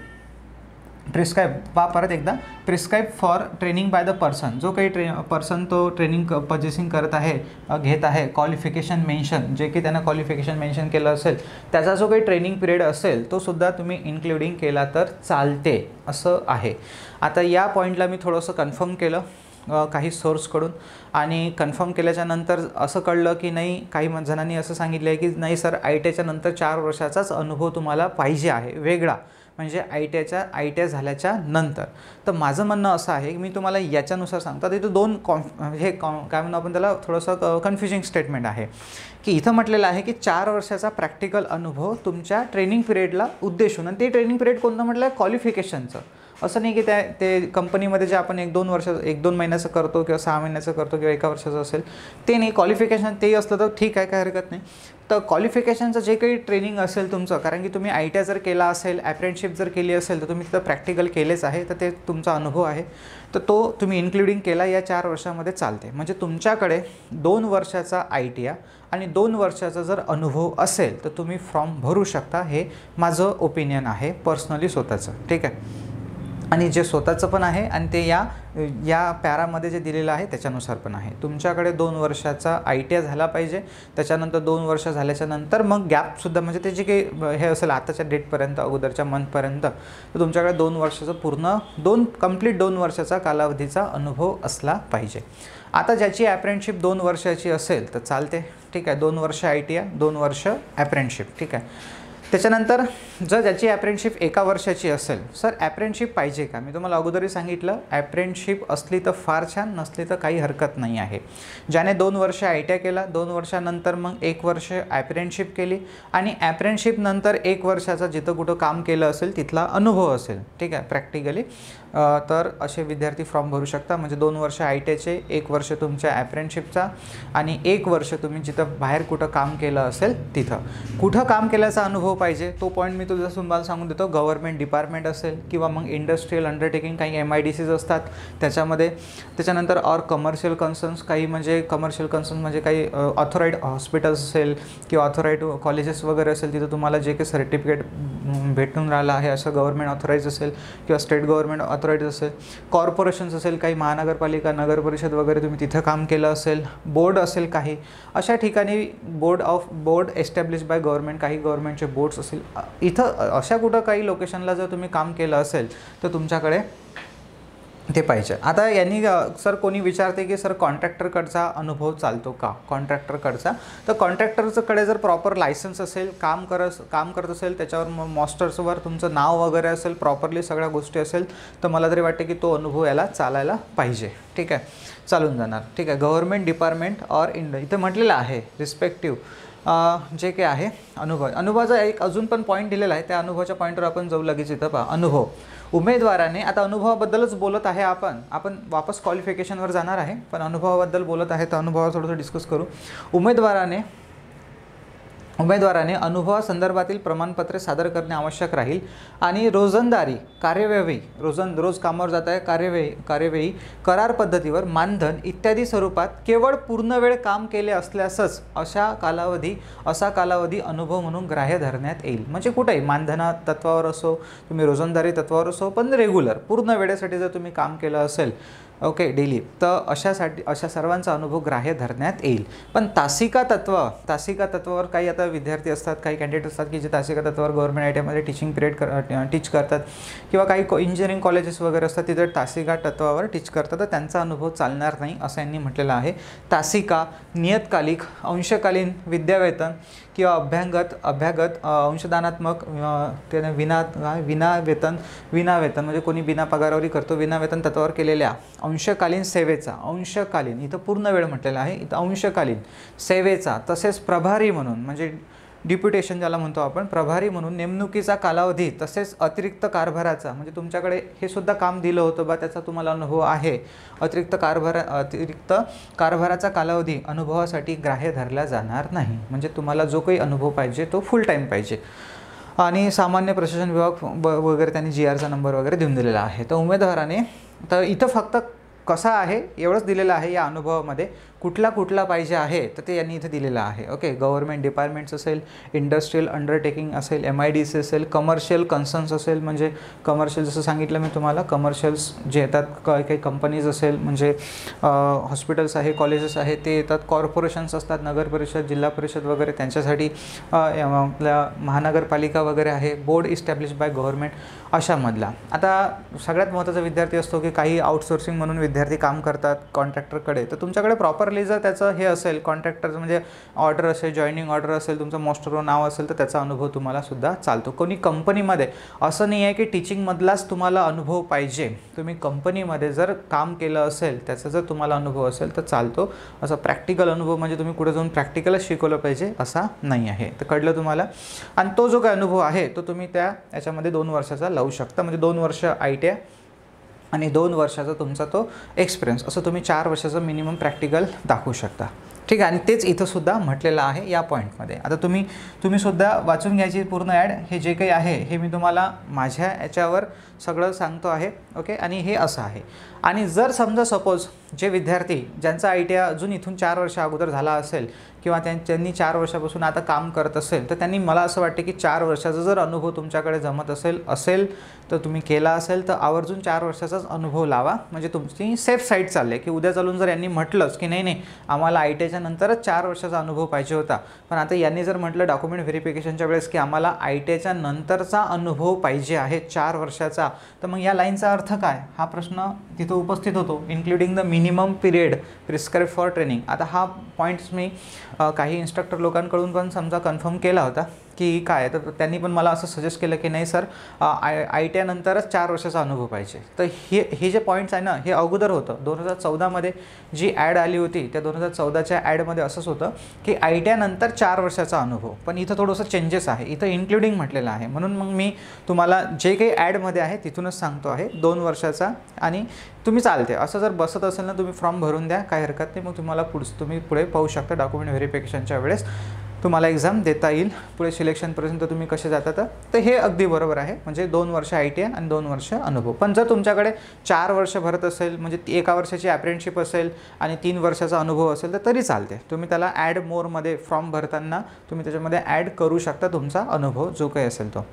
prescribe, परत एकदा, prescribe for training by the person, जो काही पर्सन तो ट्रेनिंग परचेसिंग करत आहे, घेत आहे, क्वालिफिकेशन मेन्शन, जे की त्यांना क्वालिफिकेशन मेन्शन केलं असेल त्याचा जो काही ट्रेनिंग पिरियड असेल तो सुद्धा तुम्ही इन्क्लुडिंग केला तर चालते असं आहे. आता या पॉईंटला मी थोडंसं कन्फर्म केलं काही सोर्सकडून आणि कन्फर्म केल्याच्या नंतर असं कळलं की नाही, काही जणांनी असं सांगितलं आहे की नाही सर, ITIच्या नंतर 4 वर्षाचाच अनुभव तुम्हाला पाहिजे आहे वेगळा, म्हणजे ITI झाल्याच्या नंतर. तर माझं म्हणणं असं आहे की मी तुम्हाला याच्यानुसार सांगतो. तर इथं दोन काय म्हणू आपण त्याला, थोडंसं कन्फ्युजिंग स्टेटमेंट आहे की इथं म्हटलेलं आहे की 4 वर्षाचा प्रॅक्टिकल अनुभव तुमच्या ट्रेनिंग पिरियडला उद्देशून, आणि ते ट्रेनिंग पिरियड कोणतं म्हटलं आहे, क्वालिफिकेशनचं. असं नाही की ते कंपनीमध्ये जे आपण 1-2 महिन्याचं करतो किंवा 6 महिन्याचं करतो किंवा 1 वर्षाचं असेल ते नाही. क्वालिफिकेशन तेही असलं तर ठीक आहे, काही हरकत नाही. तर क्वालिफिकेशनचं जे काही ट्रेनिंग असेल तुमचं, कारण की तुम्ही ITI जर केला असेल, अप्रेंटिसशिप जर केली असेल तर तुम्ही तिथं प्रॅक्टिकल केलेच आहे, तर ते तुमचा अनुभव आहे, तर तो तुम्ही इन्क्लुडिंग केला या 4 वर्षामध्ये चालते. म्हणजे तुमच्याकडे 2 वर्षाचा ITI आणि 2 वर्षाचा जर अनुभव असेल तर तुम्ही फॉर्म भरू शकता. हे माझं ओपिनियन आहे पर्सनली स्वतःचं, ठीक आहे. आणि जे स्वतःचं पण आहे आणि ते या पॅरामध्ये जे दिलेलं आहे त्याच्यानुसार पण आहे. तुमच्याकडे 2 वर्षाचा ITI झाला पाहिजे, त्याच्यानंतर 2 वर्ष झाल्याच्या नंतर मग गॅपसुद्धा, म्हणजे ते जे काही हे असेल आताच्या डेटपर्यंत, अगोदरच्या मंथपर्यंत, तर तुमच्याकडे 2 वर्षाचं कंप्लीट 2 वर्षाचा कालावधीचा अनुभव असला पाहिजे. आता ज्याची अप्रेंटिसशिप 2 वर्षाची असेल तर चालते, ठीक आहे. 2 वर्ष ITI, 2 वर्ष अप्रेंटिसशिप, ठीक आहे. त्याच्यानंतर जर ज्याची अप्रेंटिसशिप 1 वर्षाची असेल, सर अप्रेंटिसशिप पाहिजे का, मी तुम्हाला अगोदरही सांगितलं, अप्रेंटिसशिप असली तर फार छान, नसली तर काही हरकत नाही आहे. ज्याने 2 वर्ष ITI केला, 2 वर्षानंतर मग 1 वर्ष अप्रेंटिसशिप केली आणि अप्रेंटिसशिप नंतर 1 वर्षाचा जिथं कुठं काम केलं असेल तिथला अनुभव असेल, ठीक आहे, प्रॅक्टिकली, तर असे विद्यार्थी फॉर्म भरू शकता. म्हणजे 2 वर्ष ITIचे, 1 वर्ष तुमच्या अप्रेंटिसशिपचा आणि 1 वर्ष तुम्ही जिथं बाहेर कुठं काम केलं असेल तिथं. कुठं काम केल्याचा अनुभव पाहिजे तो पॉईंट मी तुझं तुम्हाला सांगून देतो. गव्हर्नमेंट डिपार्टमेंट असेल किंवा मग इंडस्ट्रियल अंडरटेकिंग, काही MIDCs असतात त्याच्यामध्ये. त्याच्यानंतर कमर्शियल कन्सर्न्स, काही म्हणजे कमर्शियल कन्सर्न म्हणजे काही ऑथोराईड हॉस्पिटल्स असेल किंवा ऑथोराईड कॉलेजेस वगैरे असेल, तिथं तुम्हाला जे काही सर्टिफिकेट भेटून राहिलं आहे असं गव्हर्नमेंट ऑथोराईज असेल किंवा स्टेट गव्हर्नमेंट ऑथोराईज असेल. कॉर्पोरेशन्स असेल, काही महानगरपालिका, नगर परिषद वगैरे तुम्ही तिथं काम केलं असेल. बोर्ड असेल काही, अशा ठिकाणी बोर्ड एस्टॅब्लिश बाय गव्हर्नमेंट, काही गव्हर्नमेंटचे बोर्ड्स असेल, इथं अशा कुठं काही लोकेशनला जर तुम्ही काम केलं असेल तर तुमच्याकडे ते पाहिजे. आता यांनी सर कोणी विचारते की सर कॉन्ट्रॅक्टरकडचा अनुभव चालतो का, कॉन्ट्रॅक्टरकडचा. तर कॉन्ट्रॅक्टरकडे जर प्रॉपर लायसन्स असेल, काम करत असेल, त्याच्यावर मास्टर्सवर तुमचं नाव वगैरे असेल, प्रॉपरली सगळ्या गोष्टी असेल, तर मला तरी वाटते की तो अनुभव याला चालायला पाहिजे, ठीक आहे, चालून जाणार, ठीक आहे. गव्हर्नमेंट डिपार्टमेंट इथं म्हटलेलं आहे रिस्पेक्टिव्ह जे काही आहे अनुभवाचा एक अजून पण पॉईंट दिलेला आहे, त्या अनुभवाच्या पॉईंटवर आपण जाऊ लगेच. इथं पहा, अनुभव उमेदवाराने, आता अनुभवाबद्दलच बोलत आहे आपण वापस क्वालिफिकेशनवर जाणार आहे, पण अनुभवाबद्दल बोलत आहे तर अनुभवावर थोडंसं डिस्कस करू. उमेदवाराने अनुभवासंदर्भातील प्रमाणपत्रे सादर करणे आवश्यक राहील आणि रोजंदारी कार्यवाही, रोज कामावर जात आहे, कार्यवाही करार पद्धतीवर मानधन इत्यादी स्वरूपात केवळ पूर्ण वेळ काम केले असल्यासच असा कालावधी अनुभव म्हणून ग्राह्य धरण्यात येईल. म्हणजे कुठेही मानधना तत्वावर असो, तुम्ही रोजंदारी तत्वावर असो, पण रेग्युलर पूर्ण वेळेसाठी जर तुम्ही काम केलं असेल, ओके, डेली, तर अशा सर्वांचा अनुभव ग्राह्य धरण्यात येईल. पण तासिका तत्वावर काही आता विद्यार्थी असतात, काही कॅन्डिडेट असतात की जे तासिका तत्वावर गव्हर्नमेंट ITIमध्ये टीचिंग पिरियड टीच करतात किंवा काही इंजिनिअरिंग कॉलेजेस वगैरे असतात तिथे तासिका तत्वावर टीच करतात, तर त्यांचा अनुभव चालणार नाही असं यांनी म्हटलेलं आहे. तासिका, नियतकालिक, अंशकालीन विद्यावेतन किंवा अभ्यागत अंशदानात्मक, त्याने विना वेतन म्हणजे कोणी बिना पगारावरी करतो, विना वेतन तत्वावर केलेल्या अंशकालीन सेवेचा, इथं पूर्ण वेळ म्हटलेला आहे, इथं अंशकालीन सेवेचा, तसेच प्रभारी म्हणून म्हणजे डिप्युटेशन ज्याला म्हणतो आपण, प्रभारी म्हणून नेमणुकीचा कालावधी, तसेच अतिरिक्त कारभाराचा, म्हणजे तुमच्याकडे हे सुद्धा काम दिलं होतं बा, त्याचा तुम्हाला अनुभव आहे, अतिरिक्त कारभाराचा कालावधी अनुभवासाठी ग्राह्य धरला जाणार नाही. म्हणजे तुम्हाला जो काही अनुभव पाहिजे तो फुल टाईम पाहिजे. आणि सामान्य प्रशासन विभाग वगैरे त्यांनी GRचा नंबर वगैरे देऊन दिलेला आहे. तर उमेदवाराने, तर इथं फक्त कसा आहे एवढंच दिलेलं आहे या अनुभवामध्ये, कुठला कुठला पाहिजे आहे तर ते यांनी इथे दिलेलं आहे. ओके, गव्हर्नमेंट डिपार्टमेंट्स असेल, इंडस्ट्रियल अंडरटेकिंग असेल, MIDC असेल, कमर्शियल कन्सर्न्स असेल, म्हणजे कमर्शियल जसं सांगितलं मी तुम्हाला, कमर्शियल्स जे येतात काही कंपनीज असेल, म्हणजे हॉस्पिटल्स आहे, कॉलेजेस आहे ते येतात, कॉर्पोरेशन्स असतात, नगर परिषद, जिल्हा परिषद वगैरे त्यांच्यासाठी आपल्या महानगरपालिका वगैरे आहे, बोर्ड इस्टॅब्लिश बाय गव्हर्नमेंट अशामधला. आता सगळ्यात महत्त्वाचा विद्यार्थी असतो की काही आउटसोर्सिंग म्हणून विद्यार्थी काम करतात कॉन्ट्रॅक्टरकडे, तर तुमच्याकडे प्रॉपरली जर त्याचं हे असेल, कॉन्ट्रॅक्टरचं म्हणजे ऑर्डर असेल, जॉईनिंग ऑर्डर असेल, तुमचं मोस्टरो नाव असेल, तर त्याचा अनुभव तुम्हाला सुद्धा चालतो. कोणी कंपनीमध्ये असं नाही आहे की टीचिंगमधलाच तुम्हाला अनुभव पाहिजे, तुम्ही कंपनीमध्ये जर काम केलं असेल त्याचा जर तुम्हाला अनुभव असेल तर चालतो. असं प्रॅक्टिकल अनुभव म्हणजे तुम्ही कुठे जाऊन प्रॅक्टिकलच शिकवलं पाहिजे असा नाही आहे. तर कळलं तुम्हाला. आणि तो जो काही अनुभव आहे तो तुम्ही याच्यामध्ये 2 वर्षाचा लावू शकता, म्हणजे 2 वर्ष ITI आणि 2 वर्षाचा तुमचा तो एक्सपिरियन्स, असं तुम्ही 4 वर्षाचं मिनिमम प्रॅक्टिकल दाखवू शकता. ठीक आहे. आणि तेच इथं सुद्धा म्हटलेलं आहे या पॉईंटमध्ये. आता तुम्ही सुद्धा वाचून घ्यायची पूर्ण ॲड. हे जे काही आहे हे मी तुम्हाला माझ्या याच्यावर सगळं सांगतो आहे. ओके, आणि हे असं आहे. आणि जर समजा सपोज जे विद्यार्थी ज्यांचा ITI अजून इथून 4 वर्ष अगोदर झाला असेल किंवा त्यांनी 4 वर्षापासून आता काम करत असेल, तर त्यांनी मला असं वाटते की 4 वर्षाचा जर अनुभव तुमच्याकडे जमत असेल तर तुम्ही केला असेल तर आवर्जून 4 वर्षाचाच अनुभव लावा, म्हणजे तुमची सेफ साईड चालले की उद्या चालून जर यांनी म्हटलंच की नाही आम्हाला ITIच्या नंतरच 4 वर्षाचा अनुभव पाहिजे होता, पण आता यांनी जर म्हटलं डॉक्युमेंट व्हेरिफिकेशनच्या वेळेस की आम्हाला ITIच्या नंतरचा अनुभव पाहिजे आहे 4 वर्षाचा, तर मग या लाईनचा अर्थ काय, हा प्रश्न तिथं उपस्थित होतो. Including the minimum period prescribe for training. आता हा पॉईंट्स मी काही इन्स्ट्रक्टर लोकांकडून पण समजा कन्फर्म केला होता की काय, तर त्यांनी पण मला असं सजेस्ट केलं की नाही सर, ITI नंतरच 4 वर्षाचा अनुभव पाहिजे. तर हे जे पॉईंट्स आहे ना, हे अगोदर होतं 2014मध्ये जी ॲड आली होती, त्या 2014च्या ॲडमध्ये असंच होतं की ITI नंतर 4 वर्षाचा अनुभव, पण इथं थोडंसं चेंजेस आहे, इथं इन्क्लुडिंग म्हटलेलं आहे. म्हणून मग मी तुम्हाला जे काही ॲडमध्ये आहे तिथूनच सांगतो आहे 2 वर्षाचा. आणि तुम्ही चालते असं जर बसत असेल ना, तुम्ही फॉर्म भरून द्या, काही हरकत नाही. मग तुम्हाला तुम्ही पुढे पाहू शकता डॉक्युमेंट व्हेरिफिकेशनच्या वेळेस तुम्हाला एक्झाम देता येईल. पुढे सिलेक्शनपर्यंत तुम्ही कसे जातात तर हे अगदी बरोबर आहे, म्हणजे 2 वर्ष ITI आणि 2 वर्ष अनुभव. पण जर तुमच्याकडे 4 वर्ष भरत असेल, म्हणजे 1 वर्षाची अप्रेंटिसशिप असेल आणि 3 वर्षाचा अनुभव असेल तर तरी चालते. तुम्ही त्याला ॲड मोरमध्ये फॉर्म भरताना तुम्ही त्याच्यामध्ये ॲड करू शकता तुमचा अनुभव जो काही असेल तो.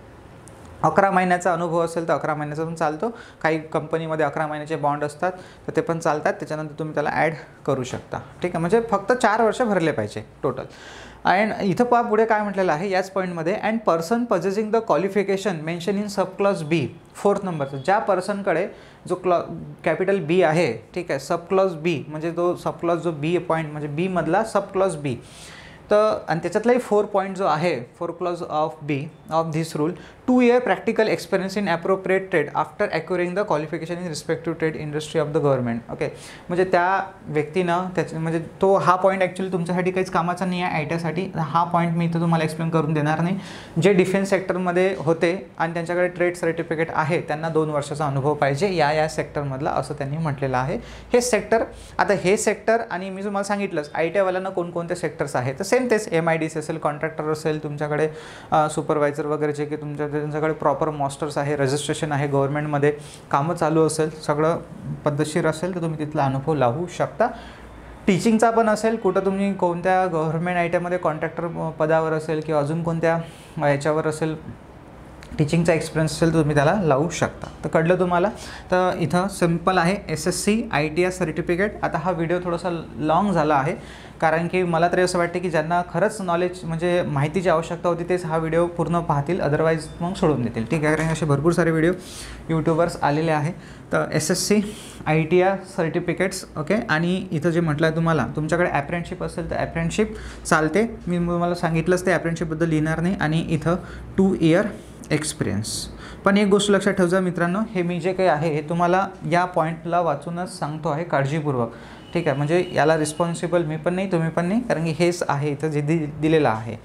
11 महिन्याचा अनुभव असेल तर 11 महिन्याचा पण चालतो. काही कंपनीमध्ये 11 महिन्याचे बॉन्ड असतात तर ते पण चालतात, त्याच्यानंतर तुम्ही त्याला ॲड करू शकता. ठीक आहे, म्हणजे फक्त 4 वर्ष भरले पाहिजे टोटल. अँड इथं पहा पुढे काय म्हटलेलं आहे याच पॉईंटमध्ये, and person possessing the qualification mention in sub clause B, 4th नंबरचं, ज्या पर्सनकडे जो कॅपिटल B आहे, ठीक आहे, सब क्लॉज B म्हणजे तो सब क्लॉज जो B पॉईंट म्हणजे B मधला सब क्लॉज B, तर आणि त्याच्यातलाही 4 पॉईंट जो आहे 4 clause of B of this rule, 2 year practical experience in appropriate trade after acquiring the qualification in respective trade industry of the government. Okay, म्हणजे त्या व्यक्तीनं म्हणजे तो हा पॉईंट ॲक्च्युली तुमच्यासाठी काहीच कामाचा नाही आहे ITIसाठी. हा पॉईंट मी इथं तुम्हाला एक्सप्लेन करून देणार नाही. जे डिफेन्स सेक्टरमध्ये होते आणि त्यांच्याकडे ट्रेड सर्टिफिकेट आहे त्यांना 2 वर्षाचा अनुभव पाहिजे या सेक्टरमधला, असं त्यांनी म्हटलेलं आहे. हे सेक्टर, आता हे सेक्टर आणि मी तुम्हाला सांगितलंच ITIवाल्यांना कोणकोणते सेक्टर्स आहेत, तर सेम तेच MIDC असेल, कॉन्ट्रॅक्टर असेल, तुमच्याकडे सुपरवायझर वगैरे जे की त्यांच्याकडे प्रॉपर मास्टर्स आहे, रजिस्ट्रेशन आहे, गव्हर्नमेंटमध्ये कामं चालू असेल, सगळं पद्धतशीर असेल तर तुम्ही तिथला अनुभव लावू शकता. टीचिंगचा पण असेल, कुठं तुम्ही कोणत्या गव्हर्नमेंट ITIमध्ये कॉन्ट्रॅक्टर पदावर असेल किंवा अजून कोणत्या याच्यावर असेल टीचिंगचा एक्सपिरियन्स असेल तर तुम्ही त्याला लावू शकता. तर कळलं तुम्हाला. तर इथं सिम्पल आहे SSC ITI सर्टिफिकेट. आता हा व्हिडिओ थोडासा लॉंग झाला आहे कारण की मला तरी असं वाटते की ज्यांना खरंच नॉलेज म्हणजे माहितीची आवश्यकता होती तेच हा व्हिडिओ पूर्ण पाहतील, अदरवाईज मग सोडून देतील. ठीक आहे, कारण असे भरपूर सारे व्हिडिओ यूट्यूबर्स आलेले आहे. तर SSC ITI सर्टिफिकेट्स. ओके, आणि इथं जे म्हटलं आहे तुम्हाला तुमच्याकडे अप्रेंटिसशिप असेल तर अप्रेंटिसशिप चालते. मी तुम्हाला सांगितलंच ते अप्रेंटिसशिपबद्दल लिहिणार नाही. आणि इथं 2 year एक्सपिरियन्स. पण एक गोष्ट लक्षात ठेवा मित्रांनो, हे मी जे काही आहे हे तुम्हाला या पॉईंटला वाचूनच सांगतो आहे काळजीपूर्वक. ठीक आहे, म्हणजे याला रिस्पॉन्सिबल मी पण नाही, तुम्ही पण नाही, कारण की हेच आहे इथं जे दिलेलं आहे.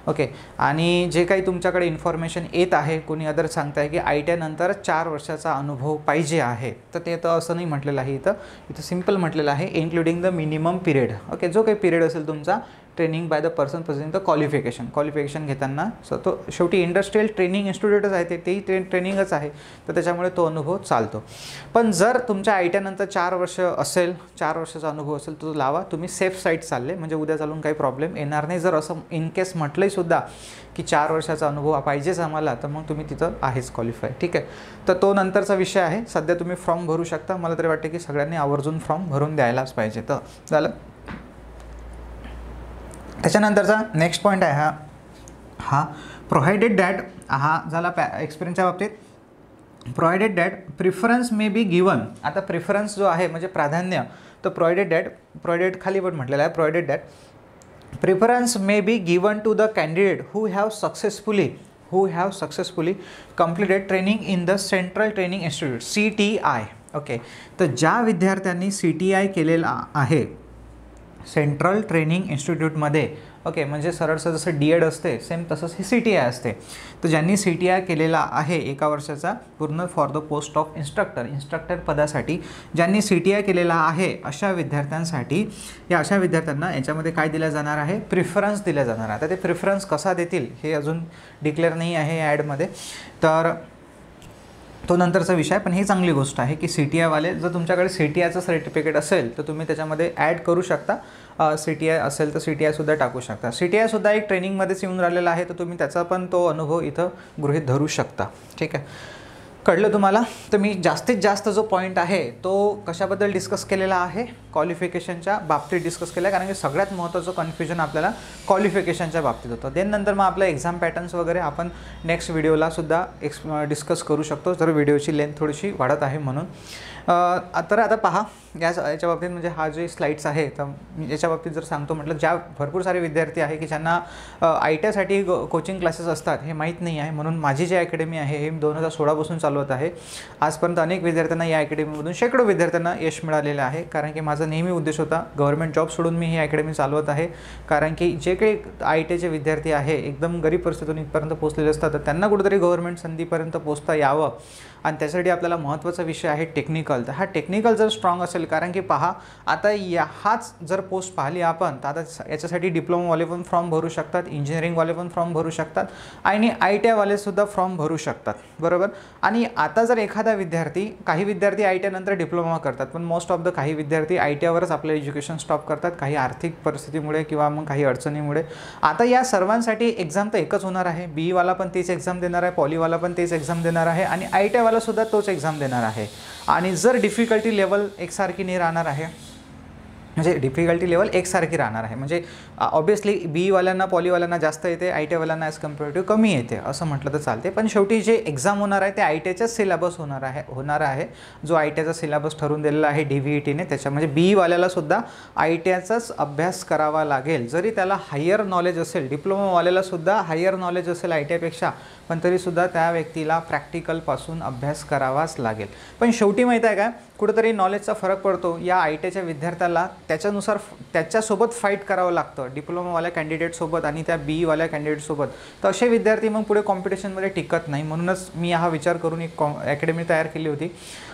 ओके, आणि जे काही तुमच्याकडे इन्फॉर्मेशन येत आहे, कोणी अदर सांगताय की ITI नंतर 4 वर्षाचा अनुभव पाहिजे आहे, तर ते तर असं नाही म्हटलेलं आहे. इथं सिम्पल म्हटलेलं आहे including the minimum period. Okay, जो काही पिरियड असेल तुमचा training by the person presenting the qualification घेताना तो शेवटी इंडस्ट्रियल ट्रेनिंग इन्स्टिट्यूटच आहे, तेही ट्रेनिंगच आहे, तर त्याच्यामुळे तो अनुभव चालतो. पण जर तुमच्या आय टी आयनंतर 4 वर्ष असेल, 4 वर्षाचा अनुभव असेल, तो लावा. तुम्ही सेफ साईड चालले म्हणजे उद्या चालून काही प्रॉब्लेम येणार नाही. जर असं इन केस म्हटलंही सुद्धा की 4 वर्षाचा अनुभव पाहिजेच आम्हाला, तर मग तुम्ही तिथं आहेच क्वालिफाय. ठीक आहे, तर तो नंतरचा विषय आहे. सध्या तुम्ही फॉर्म भरू शकता. मला तरी वाटते की सगळ्यांनी आवर्जून फॉर्म भरून द्यायलाच पाहिजे. तर झालं. त्याच्यानंतरचा नेक्स्ट पॉईंट आहे हा प्रोव्हाइडेड दॅट, हा झाला एक्सपिरियन्सच्या बाबतीत. Provided that preference may be given. आता प्रिफरन्स जो आहे म्हणजे प्राधान्य, तर प्रोव्हाइडेड खाली पण म्हटलेलं आहे, provided that preference may be given to the candidate who have successfully completed training in the Central Training Institute CTI. Okay, तर ज्या विद्यार्थ्यांनी CTI केलेला आहे सेंट्रल ट्रेनिंग इन्स्टिट्यूटमध्ये, ओके, म्हणजे सरळसं जसं DED असते सेम तसंच ही CTI असते. तर ज्यांनी CTI केलेला आहे 1 वर्षाचा पूर्ण for the post of instructor पदासाठी ज्यांनी CTI केलेला आहे अशा विद्यार्थ्यांसाठी, या अशा विद्यार्थ्यांना याच्यामध्ये काय दिलं जाणार आहे, प्रिफरन्स दिला जाणार आहे. आता ते प्रिफरन्स कसा देतील हे अजून डिक्लेअर नाही आहे ॲडमध्ये, तर तो नंतरचा विषय. पण ही चांगली गोष्ट आहे की CTI वाले, जर तुमच्याकडे CTIचं सर्टिफिकेट असेल तर तुम्ही त्याच्यामध्ये ॲड करू शकता. CTI असेल तर CTI सुद्धा टाकू शकता. CTI सुद्धा एक ट्रेनिंगमध्येच येऊन राहिलेला आहे, तर तुम्ही त्याचा पण तो अनुभव इथं गृहीत धरू शकता. ठीक आहे, कळलं तुम्हाला. तर मी जास्तीत जास्त जो पॉईंट आहे तो कशाबद्दल डिस्कस केलेला आहे, क्वालिफिकेशनच्या बाबतीत डिस्कस केला आहे, कारण की सगळ्यात महत्त्वाचं कन्फ्युजन आपल्याला क्वालिफिकेशनच्या बाबतीत होतं. देन नंतर मग आपलं एक्झाम पॅटर्न्स वगैरे आपण नेक्स्ट व्हिडिओला सुद्धा डिस्कस करू शकतो, जर व्हिडिओची लेंथ थोडीशी वाढत आहे म्हणून. तर आता पहा याच्या बाबतीत, म्हणजे हा जे स्लाईड्स आहे, तर याच्या बाबतीत जर सांगतो म्हटलं, ज्या भरपूर सारे विद्यार्थी आहे की ज्यांना ITIसाठी कोचिंग क्लासेस असतात हे माहीत नाही आहे, म्हणून माझी जी अकॅडमी आहे हे 2016पासून चालवत आहे. आजपर्यंत अनेक विद्यार्थ्यांना या अकॅडमीमधून शेकडो विद्यार्थ्यांना यश मिळालेलं आहे, कारण की माझा नेहमी उद्देश होता गव्हर्नमेंट जॉब सोडून मी ही अकॅडमी चालवत आहे. कारण की जे काही ITIचे विद्यार्थी आहे एकदम गरीब परिस्थितीतून इथपर्यंत पोहोचलेले असतात, तर त्यांना कुठेतरी गव्हर्नमेंट संधीपर्यंत पोहोचता यावं, आणि त्यासाठी आपल्याला महत्त्वाचा विषय आहे टेक्निकल. तर हा टेक्निकल जर स्ट्रॉंग असेल, कारण की पहा आता हाच जर पोस्ट पाहिली आपण, तर आता याच्यासाठी डिप्लोमावाले पण फॉर्म भरू शकतात, इंजिनिअरिंगवाले पण फॉर्म भरू शकतात, आणि ITIवालेसुद्धा फॉर्म भरू शकतात, बरोबर. आणि आता जर एखादा विद्यार्थी, काही विद्यार्थी ITI नंतर डिप्लोमा करतात, पण मोस्ट ऑफ द काही विद्यार्थी ITIवरच आपलं एज्युकेशन स्टॉप करतात, काही आर्थिक परिस्थितीमुळे किंवा मग काही अडचणीमुळे. आता या सर्वांसाठी एक्झाम तर एकच होणार आहे, BE वाला पण तेच एक्झाम देणार आहे, पॉलीवाला पण तेच एक्झाम देणार आहे, आणि ITIवाला सुद्धा तोच एक्झाम देणार आहे. आणि जर डिफिकल्टी लेवल एकसारखी नाही राहणार आहे, म्हणजे डिफिकल्टी लेवल एकसारखी राहणार आहे, म्हणजे ऑब्वियसली BE वाल्यांना पॉलीवाल्यांना जास्त येते, ITIवाल्यांना ॲज कम्पेरेटिव्ह कमी येते असं म्हटलं तर चालते. पण शेवटी जे एक्झाम होणार आहे ते ITIच्याच सिलेबस होणार आहे, जो ITIचा सिलेबस ठरवून दिलेला आहे DVETने. त्याच्या म्हणजे BE वाल्याला सुद्धा ITIचाच अभ्यास करावा लागेल, जरी त्याला हायर नॉलेज असेल, डिप्लोमावाल्याला सुद्धा हायर नॉलेज असेल ITIपेक्षा, पण तरीसुद्धा त्या व्यक्तीला प्रॅक्टिकलपासून अभ्यास करावाच लागेल. पण शेवटी माहीत आहे का, कुठेतरी नॉलेजचा फरक पडतो. या ITIच्या विद्यार्थ्याला त्याच्यानुसार त्याच्यासोबत फाईट करावं लागतं, डिप्लोमावाल्या कॅन्डिडेटसोबत आणि त्या BE वाल्या कॅन्डिडेटसोबत. तर असे विद्यार्थी मग पुढे कॉम्पिटिशनमध्ये टिकत नाही. म्हणूनच मी हा विचार करून एक अकॅडमी तयार केली होती,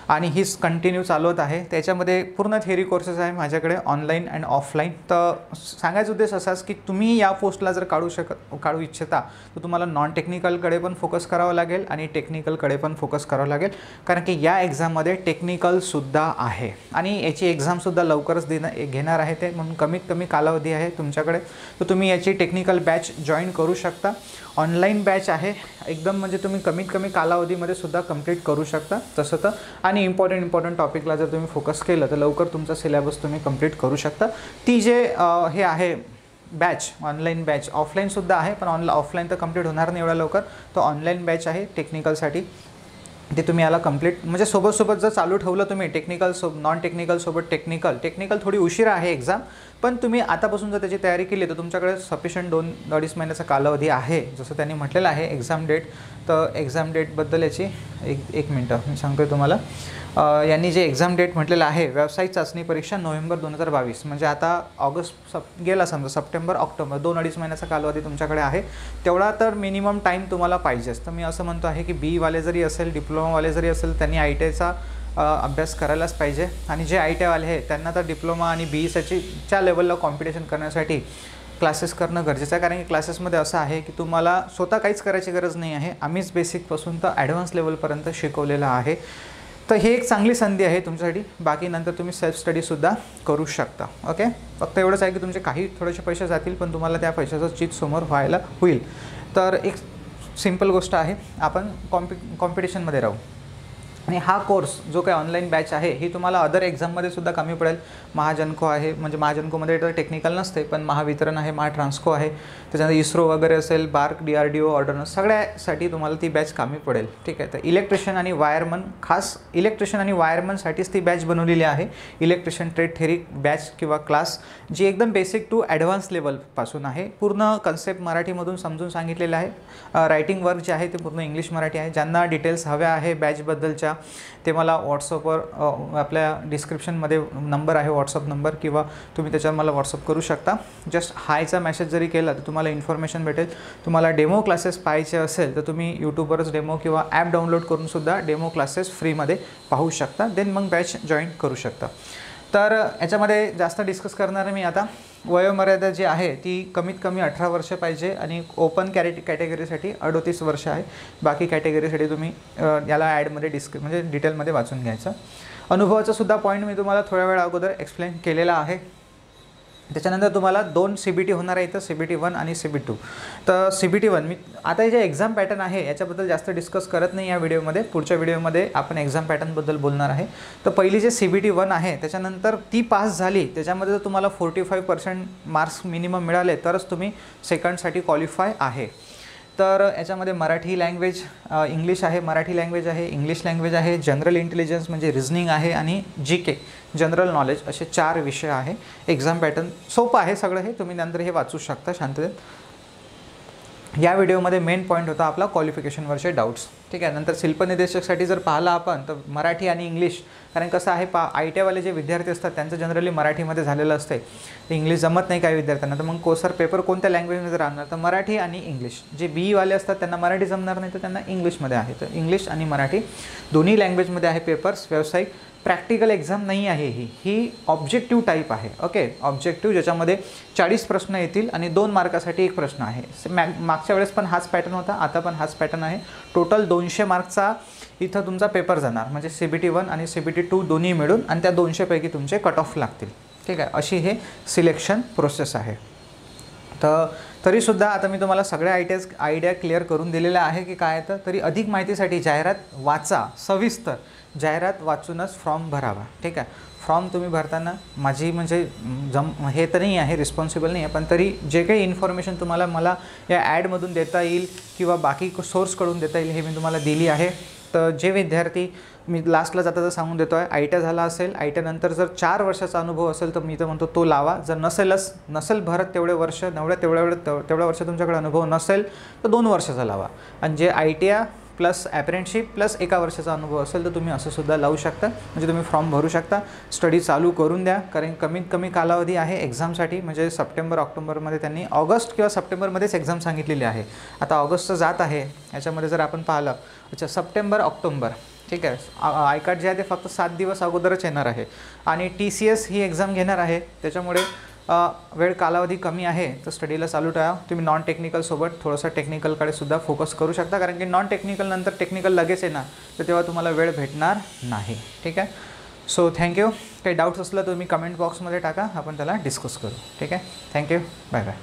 आणि हीच कंटिन्यू चालवत आहे. त्याच्यामध्ये पूर्ण थेअरी कोर्सेस आहे माझ्याकडे, ऑनलाईन अँड ऑफलाईन. तर सांगायचा उद्देश असाच की तुम्ही या पोस्टला जर काढू इच्छिता, तर तुम्हाला नॉन टेक्निकलकडे पण फोकस करावं लागेल आणि टेक्निकलकडे पण फोकस करावं लागेल, कारण की या एक्झाममध्ये टेक्निकलसुद्धा आहे, आणि याची एक्झामसुद्धा लवकरच घेणार आहे ते, म्हणून कमीत कमी कालावधी आहे तुमच्याकडे. तर तुम्ही याची टेक्निकल बॅच जॉईन करू शकता. ऑनलाईन बॅच आहे एकदम, म्हणजे तुम्ही कमीत कमी कालावधीमध्ये सुद्धा कंप्लीट करू शकता तसं तर. आणि इम्पॉर्टंट टॉपिकला जर तुम्ही फोकस केलं तर लवकर तुमचा सिलेबस तुम्ही कंप्लीट करू शकता. ती जे हे आहे बॅच, ऑनलाईन बॅच, ऑफलाईनसुद्धा आहे, पण ऑफलाईन तर कंप्लीट होणार नाही एवढ्या लवकर. तर ऑनलाईन बॅच आहे टेक्निकलसाठी, ते तुम्ही याला कंप्लीट, म्हणजे सोबत जर चालू ठेवलं तुम्ही नॉन टेक्निकलसोबत टेक्निकल थोडी उशिरा आहे एक्झाम, पण तुम्ही आतापासून जर त्याची तयारी केली तर तुमच्याकडे सफिशियंट 2-2.5 महिन्याचा कालावधी आहे, जसं त्यांनी म्हटलेलं आहे एक्झाम डेट. तर एक्झाम डेटबद्दल याची एक मिनटं मी सांगतो आहे तुम्हाला. यांनी जे एक्झाम डेट म्हटलेलं आहे, व्यावसायिक चाचणी परीक्षा नोव्हेंबर 2022, म्हणजे आता ऑगस्ट गेला समजा, सप्टेंबर ऑक्टोबर 2-2.5 महिन्याचा कालावधी तुमच्याकडे आहे. तेवढा तर मिनिमम टाईम तुम्हाला पाहिजेच. तर मी असं म्हणतो आहे की BE वाले जरी असेल, डिप्लोमावाले जरी असेल, त्यांनी ITIचा अभ्यास करायलाच पाहिजे. आणि जे ITIवाले आहे त्यांना तर डिप्लोमा आणि BE च्या लेवलला कॉम्पिटिशन करण्यासाठी क्लासेस करणं गरजेचं आहे, कारण की क्लासेसमध्ये असं आहे की तुम्हाला स्वतः काहीच करायची गरज नाही आहे. आम्हीच बेसिकपासून तर ॲडव्हान्स लेवलपर्यंत शिकवलेलं आहे. तर ही एक चांगली संधी आहे तुमच्यासाठी. बाकी नंतर तुम्ही सेल्फ स्टडीसुद्धा करू शकता. ओके, फक्त एवढंच आहे की तुमचे काही थोडेसे पैसे जातील, पण तुम्हाला त्या पैशाचं चीज समोर व्हायला होईल. तर एक सिंपल गोष्ट आहे, आपण कॉम्पिटिशनमध्ये राहू. आणि हा कोर्स जो काही ऑनलाईन बॅच आहे ही तुम्हाला अदर एक्झाममध्ये सुद्धा कमी पडेल. महाजनको आहे, म्हणजे महाजनकोमध्ये तर टेक्निकल नसते, पण महावितरण आहे, महाट्रान्सको आहे, त्याच्यानंतर इस्रो वगैरे असेल, बार्क, DRDO, ऑर्डनन्स, सगळ्यासाठी तुम्हाला ती बॅच कामी पडेल. ठीक आहे. तर इलेक्ट्रिशियन आणि वायरमन, खास इलेक्ट्रिशियन आणि वायरमनसाठीच ती बॅच बनवलेली आहे. इलेक्ट्रिशियन ट्रेड थेरी बॅच किंवा क्लास, जी एकदम बेसिक टू ॲडव्हान्स लेवलपासून आहे. पूर्ण कन्सेप्ट मराठीमधून समजून सांगितलेलं आहे. रायटिंग वर्क जे आहे ते पूर्ण इंग्लिश मराठी आहे. ज्यांना डिटेल्स हव्या आहे बॅचबद्दलच्या ते मला व्हॉट्सअपवर आपल्या डिस्क्रिप्शनमध्ये नंबर आहे, व्हॉट्सअप नंबर, किंवा तुम्ही त्याच्यावर मला व्हॉट्सअप करू शकता. जस्ट हायचा मेसेज जरी केला तर तुम्हाला इन्फॉर्मेशन भेटेल. तुम्हाला डेमो क्लासेस पाहायचे असेल तर तुम्ही यूट्यूबवरच डेमो किंवा ॲप डाउनलोड करूनसुद्धा डेमो क्लासेस फ्रीमध्ये पाहू शकता. देन मग बॅच जॉईन करू शकता. तर याच्यामध्ये जास्त डिस्कस करणार मी आता. वयोमर्यादा जी आहे ती कमीत कमी 18 वर्ष पाहिजे आणि ओपन कॅटेगरीसाठी 38 वर्ष आहे. बाकी कॅटेगरीसाठी तुम्ही याला ॲडमध्ये म्हणजे डिटेलमध्ये वाचून घ्यायचं. अनुभवाचा सुद्धा पॉईंट मी तुम्हाला थोड्या वेळा अगोदर एक्सप्लेन केलेला आहे. त्याच्यानंतर तुम्हाला 2 CBT होणार आहे इथं, CBT 1 आणि CBT 2. तर CBT 1 मी आता हे जे एक्झाम पॅटर्न आहे याच्याबद्दल जास्त डिस्कस करत नाही या व्हिडिओमध्ये. पुढच्या व्हिडिओमध्ये आपण एक्झाम पॅटर्नबद्दल बोलणार आहे. तर पहिली जे CBT 1 आहे त्याच्यानंतर ती पास झाली, त्याच्यामध्ये जर तुम्हाला 45% मार्क्स मिनिमम मिळाले तरच तुम्ही सेकंडसाठी क्वालिफाय आहे. तर याच्यामध्ये मराठी लँग्वेज, इंग्लिश आहे, मराठी लँग्वेज आहे, इंग्लिश लँग्वेज आहे, जनरल इंटेलिजन्स म्हणजे रिझनिंग आहे, आणि GK जनरल नॉलेज असे 4 विषय आहे. एक्झाम पॅटर्न सोपं आहे सगळं, हे तुम्ही नंतर हे वाचू शकता शांततेत. या व्हिडिओमध्ये मेन पॉईंट होता आपला क्वालिफिकेशनवरचे डाऊट्स. ठीक आहे. नंतर शिल्पनिदेशकसाठी जर पाहिलं आपण तर मराठी आणि इंग्लिश, कारण कसं आहे ITI वाले जे विद्यार्थी असतात त्यांचं जनरली मराठीमध्ये झालेलं असते, इंग्लिश जमत नाही काही विद्यार्थ्यांना. तर मग सर पेपर कोणत्या लँग्वेजमध्ये राहणार, तर मराठी आणि इंग्लिश. जे BE वाले असतात त्यांना मराठी जमणार नाही तर त्यांना इंग्लिशमध्ये आहे. तर इंग्लिश आणि मराठी दोन्ही लँग्वेजमध्ये आहे पेपर्स. व्यावसायिक प्रॅक्टिकल एक्झाम नाही आहे ही ऑब्जेक्टिव्ह टाईप आहे. ओके, ऑब्जेक्टिव्ह, ज्याच्यामध्ये 40 प्रश्न येतील आणि 2 मार्कासाठी 1 प्रश्न आहे. मागच्या वेळेस पण हाच पॅटर्न होता, आता पण हाच पॅटर्न आहे. टोटल 200 मार्कचा इथं तुमचा पेपर जाणार, म्हणजे CBT 1 आणि CBT 2 दोन्ही मिळून, आणि त्या 200 पैकी तुमचे कट ऑफ लागतील. ठीक आहे, अशी हे सिलेक्शन प्रोसेस आहे. तर तरीसुद्धा आता मी तुम्हाला सगळ्या आयडिया क्लिअर करून दिलेल्या आहे की काय. तर तरी अधिक माहितीसाठी जाहिरात वाचा, सविस्तर जाहिरात वाचूनच फॉर्म भरावा. ठीक आहे. फॉर्म तुम्ही भरताना माझी म्हणजे हे तर नाही आहे, रिस्पॉन्सिबल नाही आहे, पण तरी जे काही इन्फॉर्मेशन तुम्हाला मला या ॲडमधून देता येईल किंवा बाकी सोर्सकडून देता येईल हे मी तुम्हाला दिली आहे. तर जे विद्यार्थी, मी लास्टला जाता सांगून देतो आहे, ITI झाला असेल, ITI नंतर जर 4 वर्षाचा अनुभव असेल तर मी तर म्हणतो तो लावा. जर नसेल भरत तेवढे वर्ष, तेवढ्या वर्ष तुमच्याकडे अनुभव नसेल तर 2 वर्षाचा लावा. आणि जे ITI प्लस ॲप्रेंटिसशिप प्लस 1 वर्षाचा अनुभव असेल तर तुम्ही असं सुद्धा लावू शकता. म्हणजे तुम्ही फॉर्म भरू शकता. स्टडी चालू करून द्या, कारण कमीत कमी कालावधी आहे एक्झामसाठी. म्हणजे सप्टेंबर ऑक्टोबरमध्ये त्यांनी ऑगस्ट किंवा सप्टेंबरमध्येच एक्झाम सांगितलेली आहे. आता ऑगस्टचं जात आहे, याच्यामध्ये जर आपण पाहिलं, अच्छा सप्टेंबर ऑक्टोबर, ठीक आहे. आय कार्ड जे आहे ते फक्त 7 दिवस अगोदरच येणार आहे. आणि TCS ही एक्झाम घेणार आहे, त्याच्यामुळे वेळ कालावधी कमी आहे. तर स्टडीला चालू ठेवा. तुम्ही नॉन टेक्निकलसोबत थोडंसं टेक्निकलकडे सुद्धा फोकस करू शकता, कारण की नॉन टेक्निकल नंतर टेक्निकल लगेच येणार, तर तेव्हा तुम्हाला वेळ भेटणार नाही. ठीक आहे. So thank you. काही डाऊट्स असलं तर तुम्ही कमेंट बॉक्समध्ये टाका, आपण त्याला डिस्कस करू. ठीक आहे. थँक्यू. Bye bye.